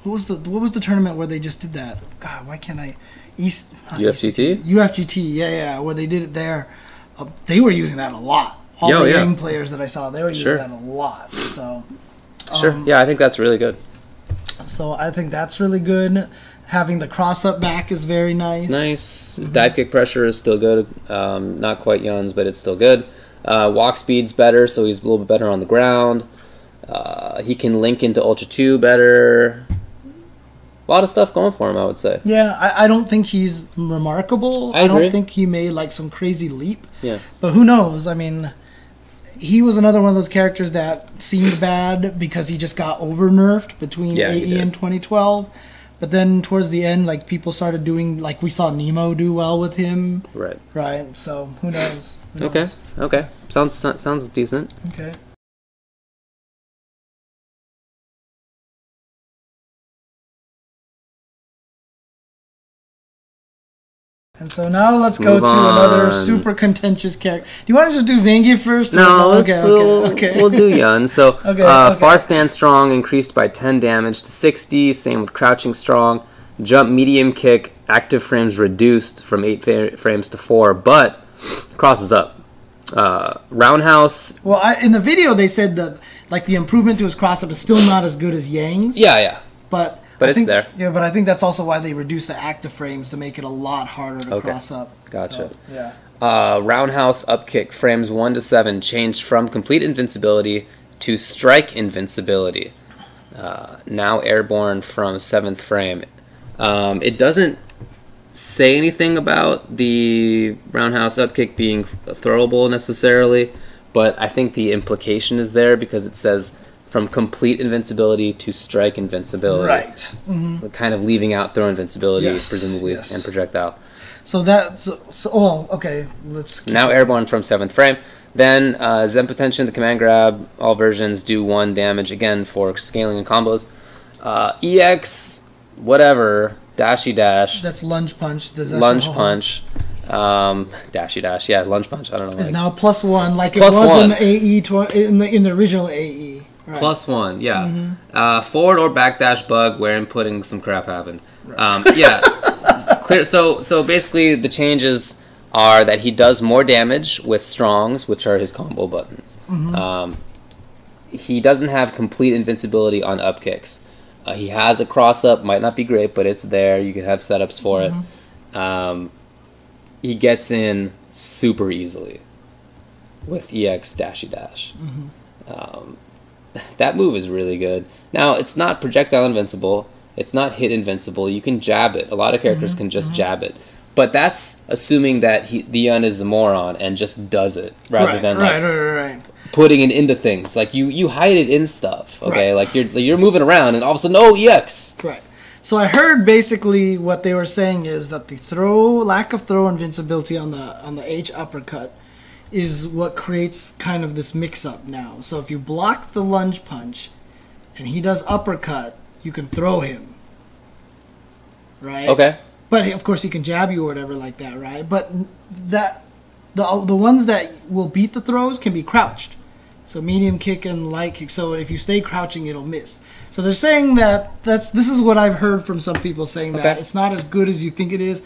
what was the tournament where they just did that? God, why can't I? UFGT? UFGT, yeah, where they did it there. They were using that a lot. All the young players that I saw, they were using that a lot. So yeah, I think that's really good. So I think that's really good. Having the cross-up back is very nice. It's nice. Dive kick pressure is still good. Not quite Yun's, but it's still good. Walk speed's better, so he's a little bit better on the ground. He can link into Ultra 2 better. A lot of stuff going for him, I would say. Yeah, I don't think he's remarkable. I agree. Don't think he made like some crazy leap. Yeah. But who knows? I mean, he was another one of those characters that seemed bad because he just got over-nerfed between AE and 2012. But then towards the end, like, people started doing, like, we saw Nemo do well with him. Right. Right. So who knows? Okay. Sounds decent. Okay. And so now let's go to another super contentious character. Do you want to just do Zangief first? No, we'll do Yun. So, Far Stand Strong increased by 10 damage to 60. Same with Crouching Strong. Jump Medium Kick, active frames reduced from 8 frames to 4, but crosses up. Roundhouse. Well, in the video they said that like the improvement to his cross-up is still not as good as Yang's. Yeah. But it's there. Yeah, but I think that's also why they reduced the active frames to make it a lot harder to cross up. Gotcha. So, yeah. Roundhouse up kick frames 1 to 7 changed from complete invincibility to strike invincibility. Now airborne from 7th frame. It doesn't say anything about the roundhouse up kick being throwable necessarily, but I think the implication is there because it says from complete invincibility to strike invincibility. Right. Mm-hmm. So kind of leaving out throw invincibility, presumably, and projectile. So that's... okay. Let's... Now airborne from 7th frame. Then Zen Potention, the command grab, all versions do 1 damage, again, for scaling and combos. EX, whatever, Dashy Dash. That's Lunge Punch. Lunge Punch. Dashy Dash, yeah, Lunge Punch, I don't know. Is now +1, like it was in AE, in the original AE. Right. +1, yeah. Mm-hmm. Forward or backdash bug where inputting some crap happened. Right. Clear. So basically the changes are that he does more damage with strongs, which are his combo buttons. Mm-hmm. He doesn't have complete invincibility on up kicks. He has a cross up, might not be great, but it's there. You can have setups for it. He gets in super easily with EX Dashy Dash. Mm-hmm. That move is really good. Now, it's not projectile invincible. It's not hit invincible. You can jab it. A lot of characters can just jab it. But that's assuming that the Yun is a moron and just does it rather than putting it into things. Like you hide it in stuff. Okay, like you're moving around and all of a sudden, EX. Right. So I heard basically what they were saying is that the lack of throw invincibility on the H uppercut is what creates kind of this mix-up now. So if you block the lunge punch and he does uppercut, you can throw him. Right? Okay. But of course he can jab you or whatever like that, right? But the ones that will beat the throws can be crouched. So medium kick and light kick. So if you stay crouching, it'll miss. So they're saying that this is what I've heard from some people saying that it's not as good as you think it is.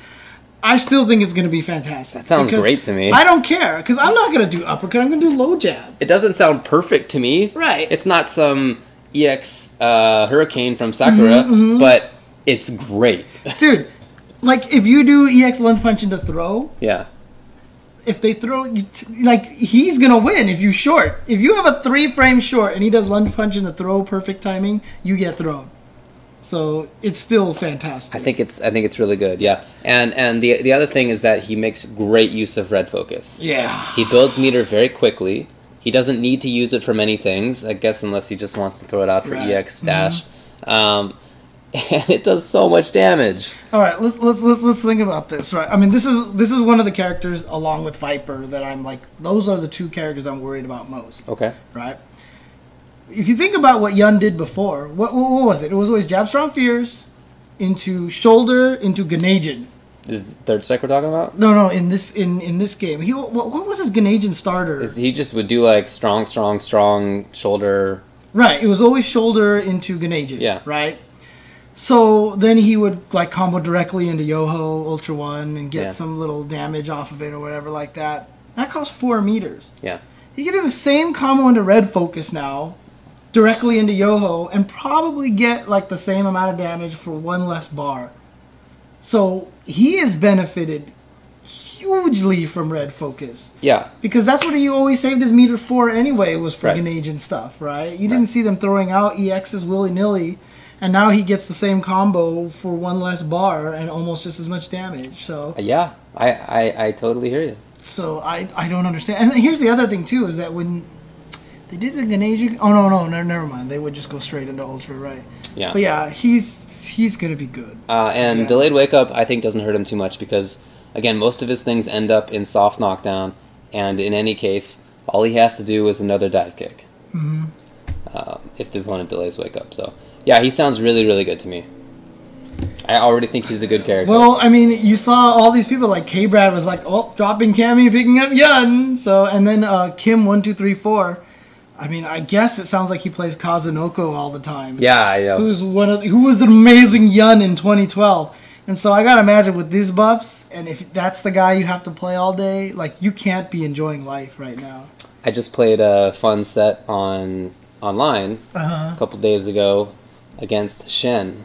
I still think it's going to be fantastic. That sounds great to me. I don't care, because I'm not going to do uppercut. I'm going to do low jab. It doesn't sound perfect to me. Right. It's not some EX Hurricane from Sakura, but it's great. Dude, like, if you do EX lunge punch into throw... Yeah. If they throw... he's going to win if you short. If you have a 3-frame short and he does lunge punch into throw, perfect timing, you get thrown. So it's still fantastic. I think it's really good. Yeah. And the other thing is that he makes great use of red focus. Yeah. He builds meter very quickly. He doesn't need to use it for many things, I guess, unless he just wants to throw it out for EX stash. And it does so much damage. All right, let's think about this. Right, I mean, this is one of the characters along with Viper that I'm like, those are the two characters I'm worried about most. Okay. Right. If you think about what Yun did before, what was it? It was always jab, strong, fierce, into shoulder, into Ganajin. Is the third sec we're talking about? No. In this game, what was his Ganajin starter? He just would do like strong, shoulder. Right. It was always shoulder into Ganajin. Yeah. Right. So then he would like combo directly into Yoho Ultra One and get some little damage off of it or whatever like that. That costs 4 meters. Yeah. He can do the same combo into red focus now, directly into Yoho, and probably get like the same amount of damage for 1 less bar. So he has benefited hugely from red focus. Yeah. Because that's what he always saved his meter for anyway, was for right. Ganajin stuff, right? You didn't see them throwing out EXs willy-nilly, and now he gets the same combo for 1 less bar and almost just as much damage. So yeah, I totally hear you. So I don't understand. And here's the other thing too, is that when they did the Ganajin, oh no, never mind. They would just go straight into Ultra, right? Yeah. But yeah, he's gonna be good. And delayed wake up, I think, doesn't hurt him too much because, again, most of his things end up in soft knockdown, and in any case, all he has to do is another dive kick. Mm-hmm. If the opponent delays wake up. So yeah, he sounds really, really good to me. I already think he's a good character. Well, I mean, you saw all these people like K-Brad was like, oh, dropping Cammy, picking up Yun. So and then Kim1234. I mean, I guess it sounds like he plays Kazunoko all the time. Yeah, I know. Who was an amazing Yun in 2012. And so I gotta imagine with these buffs, and if that's the guy you have to play all day, like you can't be enjoying life right now. I just played a fun set online a couple days ago against Shen,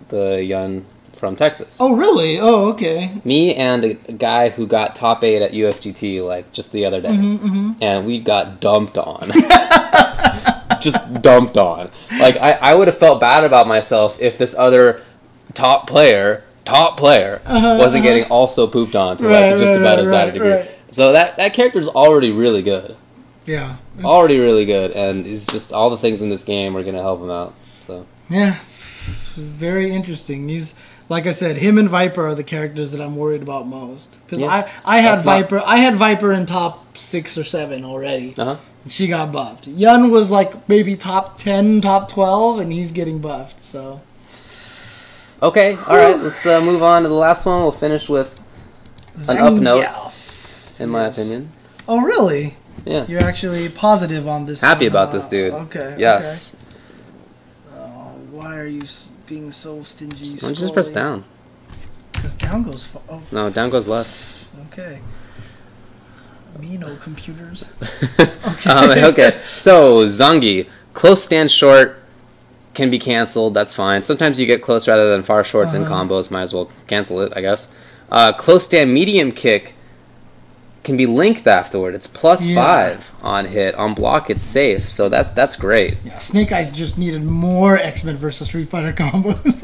the Yun from Texas. Oh, really? Oh, okay. Me and a guy who got top 8 at UFGT like just the other day, and we got dumped on. Just dumped on. Like I would have felt bad about myself if this other top player wasn't getting also pooped on to like just about as bad a degree. Right. So that character's already really good. Yeah. Already really good, and it's just all the things in this game are gonna help him out. So yeah, it's very interesting. He's, like I said, him and Viper are the characters that I'm worried about most. Because I had Viper in top 6 or 7 already. She got buffed. Yun was like maybe top 10, top 12, and he's getting buffed. So okay, all right, let's move on to the last one. We'll finish with an up note, in my opinion. Oh, really? Yeah. You're actually positive on this. Happy about this dude. Okay. Yes. Okay. Why are you being so stingy? Why don't you just press down? Because down goes... No, down goes less. Okay. Me no computers. Okay. Okay, so Zangief. Close stand short can be canceled. That's fine. Sometimes you get close rather than far shorts in combos. Might as well cancel it, I guess. Close stand medium kick can be linked afterward. It's +5 on hit. On block, it's safe. So that's great. Yeah, Snake Eyes just needed more X-Men versus Street Fighter combos.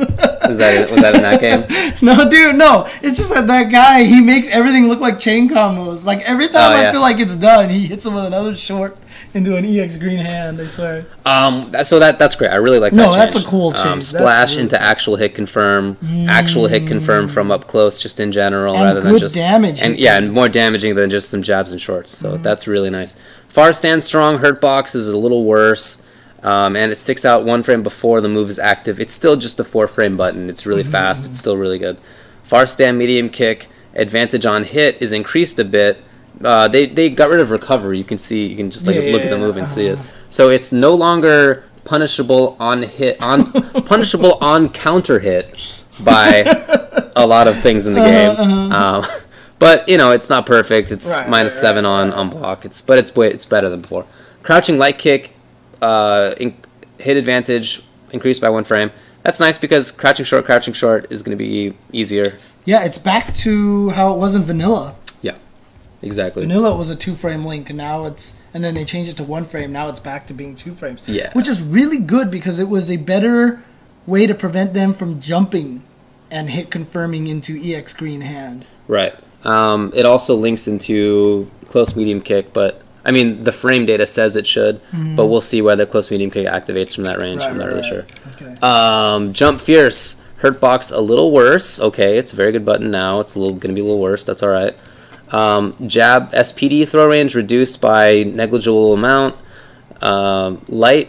Was that in that game? No, dude, no. It's just that guy, he makes everything look like chain combos. Like, every time I feel like it's done, he hits him with another short into an EX green hand, I swear. So that's great. I really like that change. No, that's a cool change. Splash really into actual hit confirm. Actual hit confirm from up close, just in general, and rather than just damage. And more damaging than just some jabs and shorts. So that's really nice. Far stand strong hurt box is a little worse. And it sticks out 1 frame before the move is active. It's still just a 4-frame button. It's really fast. It's still really good. Far stand medium kick advantage on hit is increased a bit. They got rid of recovery. You can just look at the move and see it. So it's no longer punishable on punishable on counter hit by a lot of things in the game. But it's not perfect. It's -7 on block. It's better than before. Crouching light kick, hit advantage increased by 1 frame. That's nice because crouching short is going to be easier. Yeah, it's back to how it was in vanilla. Yeah, exactly. Vanilla was a 2-frame link, and now and then they changed it to 1 frame. Now it's back to being 2 frames. Yeah, which is really good because it was a better way to prevent them from jumping and hit confirming into EX green hand. Right. It also links into close medium kick, but I mean the frame data says it should, but we'll see whether close medium kick activates from that range. I'm not really sure. Okay. Jump fierce, hurt box a little worse. Okay, it's a very good button now. It's going to be a little worse. That's all right. Jab SPD throw range reduced by negligible amount. Light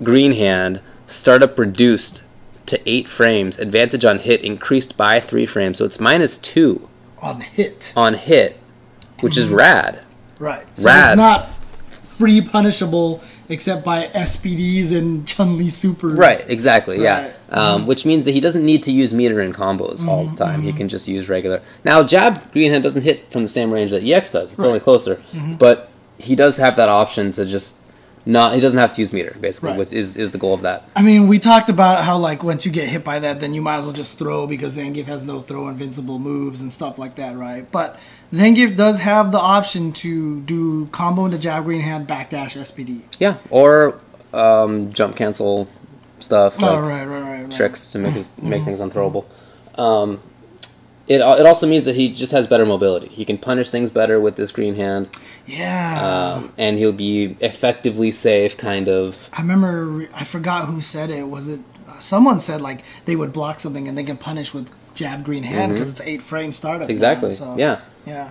green hand startup reduced to 8 frames. Advantage on hit increased by 3 frames. So it's -2 on hit. On hit, which is rad. Right. So it's not free punishable except by SPDs and Chun-Li supers. Right. Exactly. Right. Yeah. Which means that he doesn't need to use meter in combos all the time. He can just use regular. Now, jab green hand doesn't hit from the same range that EX does. It's only closer, but he does have that option to just. He doesn't have to use meter, basically, which is the goal of that. I mean, we talked about how, like, once you get hit by that, then you might as well just throw because Zangief has no throw invincible moves and stuff like that, right? But Zangief does have the option to do combo into jab green hand, backdash SPD. Yeah, or jump cancel stuff, like right. tricks to make things unthrowable. It also means that he just has better mobility. He can punish things better with this green hand. Yeah. And he'll be effectively safe, kind of. I remember, I forgot who said it. Was it, someone said, like, they would block something and they can punish with jab green hand because it's 8 frame startup. Exactly. Now, so,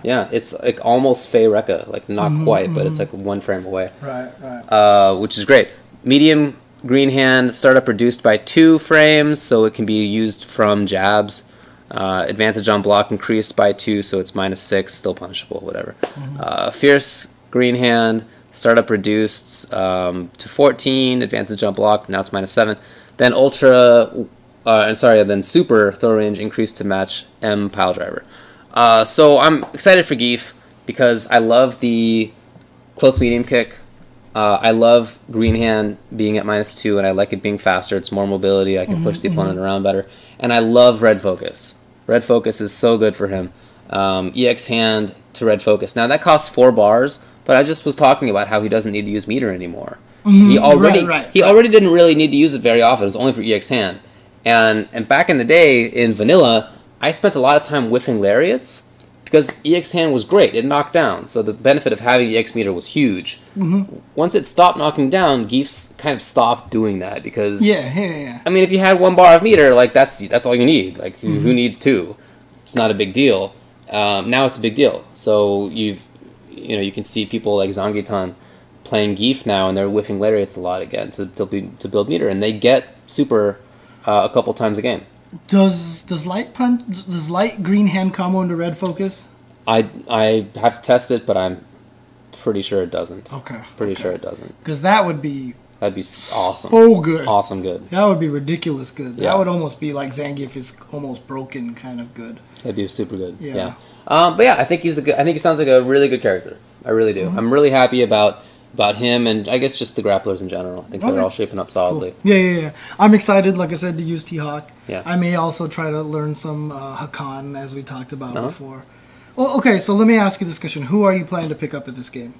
yeah. It's like almost Fei Rekka. Like, not quite, but it's like 1 frame away. Right. Which is great. Medium green hand, startup reduced by 2 frames, so it can be used from jabs. Advantage on block increased by 2, so it's -6, still punishable, whatever. Fierce green hand, startup reduced to 14, advantage on block, now it's -7. Then then super throw range increased to match M pile driver. So I'm excited for Geef because I love the close medium kick. I love green hand being at -2, and I like it being faster. It's more mobility. I can push the opponent around better. And I love red focus. Red focus is so good for him. EX hand to red focus. Now that costs 4 bars, but I just was talking about how he doesn't need to use meter anymore. He already didn't really need to use it very often. It was only for EX hand. And back in the day in vanilla, I spent a lot of time whiffing lariats because EX hand was great. It knocked down, so the benefit of having EX meter was huge. Once it stopped knocking down, Geef's kind of stopped doing that because I mean, if you had 1 bar of meter, like that's all you need. Like who needs 2? It's not a big deal. Now it's a big deal. So you can see people like Zangief playing Geef now, and they're whiffing lariats a lot again to build meter, and they get super a couple times a game. Does light green hand combo into red focus? I have to test it, but I'm pretty sure it doesn't. Okay. Pretty sure it doesn't. Because that'd be awesome. So good. Awesome good. That would be ridiculous good. Yeah. That would almost be like Zangief is almost broken kind of good. That'd be super good. Yeah. But yeah, I think he sounds like a really good character. I really do. I'm really happy about him, and I guess just the grapplers in general. I think they're all shaping up solidly. Cool. Yeah. I'm excited, like I said, to use T.Hawk. Yeah. I may also try to learn some Hakan, as we talked about before. Well, okay, so let me ask you this question. Who are you planning to pick up at this game?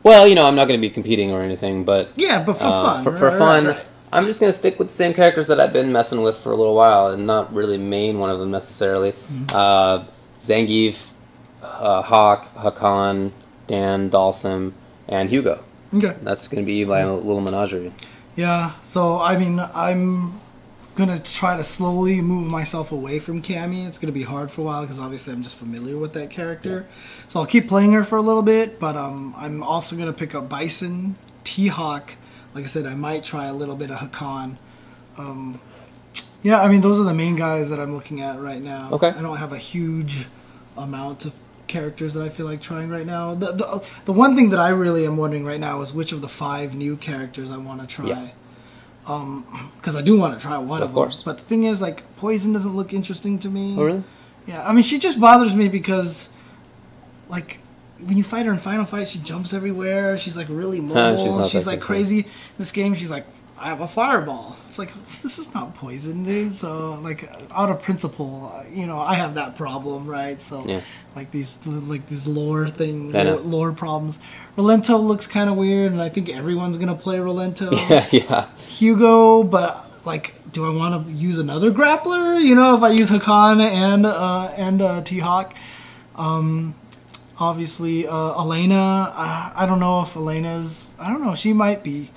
Well, I'm not going to be competing or anything, but... Yeah, but for fun. For fun, I'm just going to stick with the same characters that I've been messing with for a little while, and not really main one of them necessarily. Zangief, Hawk, Hakan, Dan, Dhalsim, and Hugo. Okay. That's going to be my little menagerie. Yeah, so, I mean, I'm going to try to slowly move myself away from Cammy. It's going to be hard for a while because obviously I'm just familiar with that character. Yeah. So I'll keep playing her for a little bit, but I'm also going to pick up Bison, T.Hawk. Like I said, I might try a little bit of Hakan. Yeah, I mean, those are the main guys that I'm looking at right now. Okay. I don't have a huge amount of characters that I feel like trying right now. The one thing that I really am wondering right now is which of the 5 new characters I want to try. Yeah. Because I do want to try one of them. Course. But the thing is, like, Poison doesn't look interesting to me. Oh, really? Yeah, I mean, she just bothers me because, like, when you fight her in Final Fight, she jumps everywhere. She's, like, really mobile. She's like, crazy. In this game, she's like, I have a fireball. It's like, this is not Poison, dude. So, like, out of principle, I have that problem, right? So, like these lore things, lore problems. Rolento looks kind of weird, and I think everyone's gonna play Rolento. Yeah. Hugo, but like, do I want to use another grappler? You know, if I use Hakan and T.Hawk. Obviously, Elena. I don't know if Elena's. I don't know. She might be.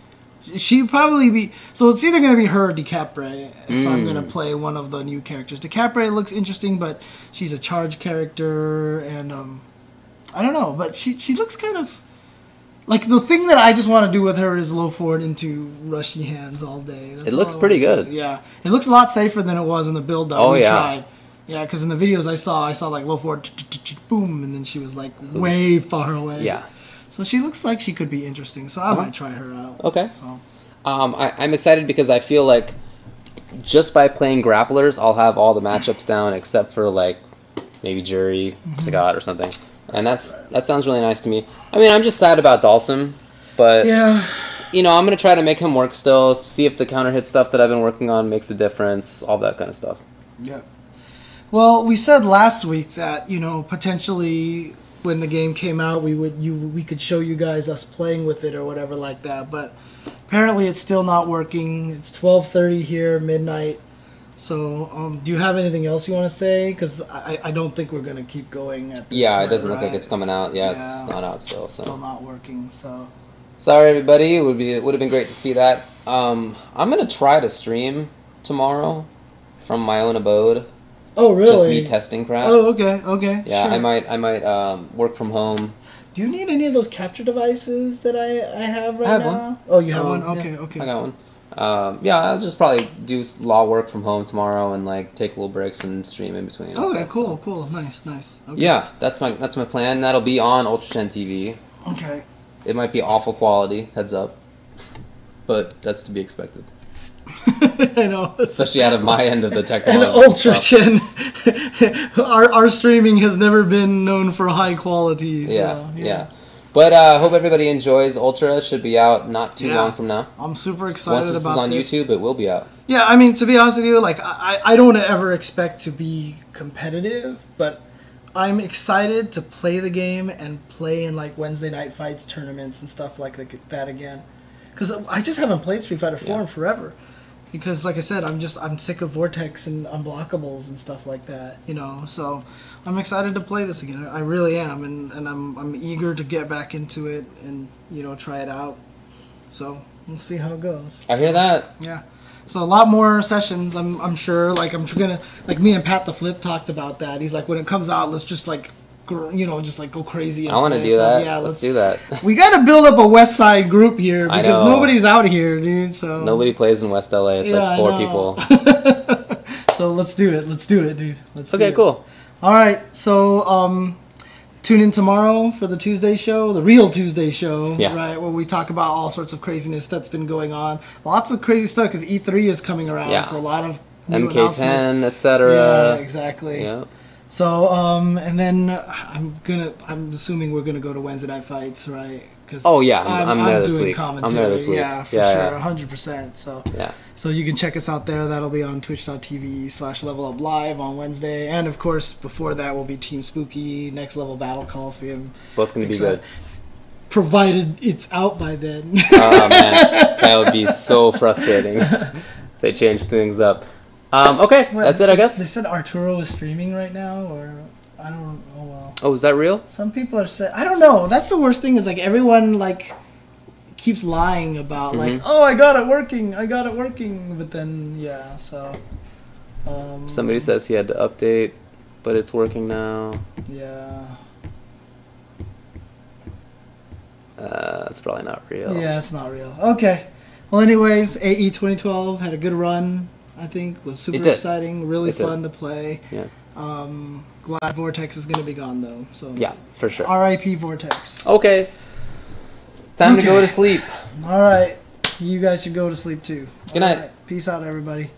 She'd probably be. So it's either going to be her or DeCapre if I'm going to play one of the new characters. DeCapre looks interesting, but she's a charge character, and I don't know. But she looks kind of like the thing that I just want to do with her is low forward into rushy hands all day. That's it looks pretty good. Yeah, it looks a lot safer than it was in the build that we tried. Yeah, because in the videos I saw like low forward, boom, and then she was like way far away. Yeah. So she looks like she could be interesting. So I might try her out. Okay. So, I'm excited because I feel like just by playing grapplers, I'll have all the matchups down except for like maybe Juri, Sagat, or something. And that sounds really nice to me. I mean, I'm just sad about Dhalsim, but yeah. You know, I'm gonna try to make him work still. See if the counter hit stuff that I've been working on makes a difference. All that kind of stuff. Yeah. Well, we said last week that, you know, potentially when the game came out, we could show you guys us playing with it or whatever like that. But apparently, it's still not working. It's 12:30 here, midnight. So, do you have anything else you want to say? Because I don't think we're gonna keep going at this point, it doesn't look like it's coming out. Yeah, it's not out still. So. Still not working. So. Sorry, everybody. It would have been great to see that. I'm gonna try to stream tomorrow from my own abode. Oh, really? Just me testing crap. Oh, okay. Yeah, sure. I might work from home. Do you need any of those capture devices that I have right I have now? one. Oh, you have one? Yeah, Okay. I got one. I'll just probably do law work from home tomorrow and like take little breaks and stream in between. Okay, cool. Nice. Okay. Yeah, that's my plan. That'll be on UltraChenTV. Okay. It might be awful quality, heads up, but that's to be expected. I know. Especially out of my end of the technology. And UltraChen, our streaming has never been known for high quality. So, yeah. But hope everybody enjoys Ultra. It should be out not too long from now. I'm super excited about this. Once this is on YouTube, it will be out. Yeah, I mean, to be honest with you, like I don't ever expect to be competitive, but I'm excited to play the game and play in like Wednesday night fights, tournaments, and stuff like that again. Because I just haven't played Street Fighter 4 in forever. Because, like I said, I'm sick of Vortex and Unblockables and stuff like that, you know. So I'm excited to play this again. I really am, and I'm eager to get back into it and, you know, try it out. So we'll see how it goes. I hear that. Yeah. So a lot more sessions, I'm sure. Like I'm gonna, like me and Pat the Flip talked about that. He's like, when it comes out, let's just like, you know, just like go crazy. I want to do that. Yeah, let's do that. We got to build up a West Side group here because nobody's out here, dude. So nobody plays in West LA. It's like 4 people. So let's do it, dude. Okay, cool. All right, so tune in tomorrow for the Tuesday show, the real Tuesday show, right, where we talk about all sorts of craziness that's been going on. Lots of crazy stuff because E3 is coming around, so a lot of new MK10, etc. Yeah, exactly. Yeah. So, and then I'm assuming we're gonna go to Wednesday night fights, right? Cause I'm there this week. Commentary. I'm there this week. Yeah, for sure, 100%. So, yeah. So you can check us out there. That'll be on twitch.tv/leveluplive on Wednesday, and of course before that will be Team Spooky, Next Level Battle Coliseum. Both gonna be good. Provided it's out by then. Oh man, that would be so frustrating. If they change things up. Okay, that's it, I guess. They said Arturo is streaming right now, or I don't know. Well, oh, is that real? Some people are saying, I don't know. That's the worst thing is like everyone like keeps lying about like, oh, I got it working, but then so. Somebody says he had to update, but it's working now. Yeah. It's probably not real. Yeah, it's not real. Okay. Well, anyways, AE 2012 had a good run. I think was super exciting, really fun to play. Yeah. Glad Vortex is gonna be gone though. So yeah, for sure. R.I.P. Vortex. Okay. Time to go to sleep. All right. You guys should go to sleep too. Good night. Right. Peace out, everybody.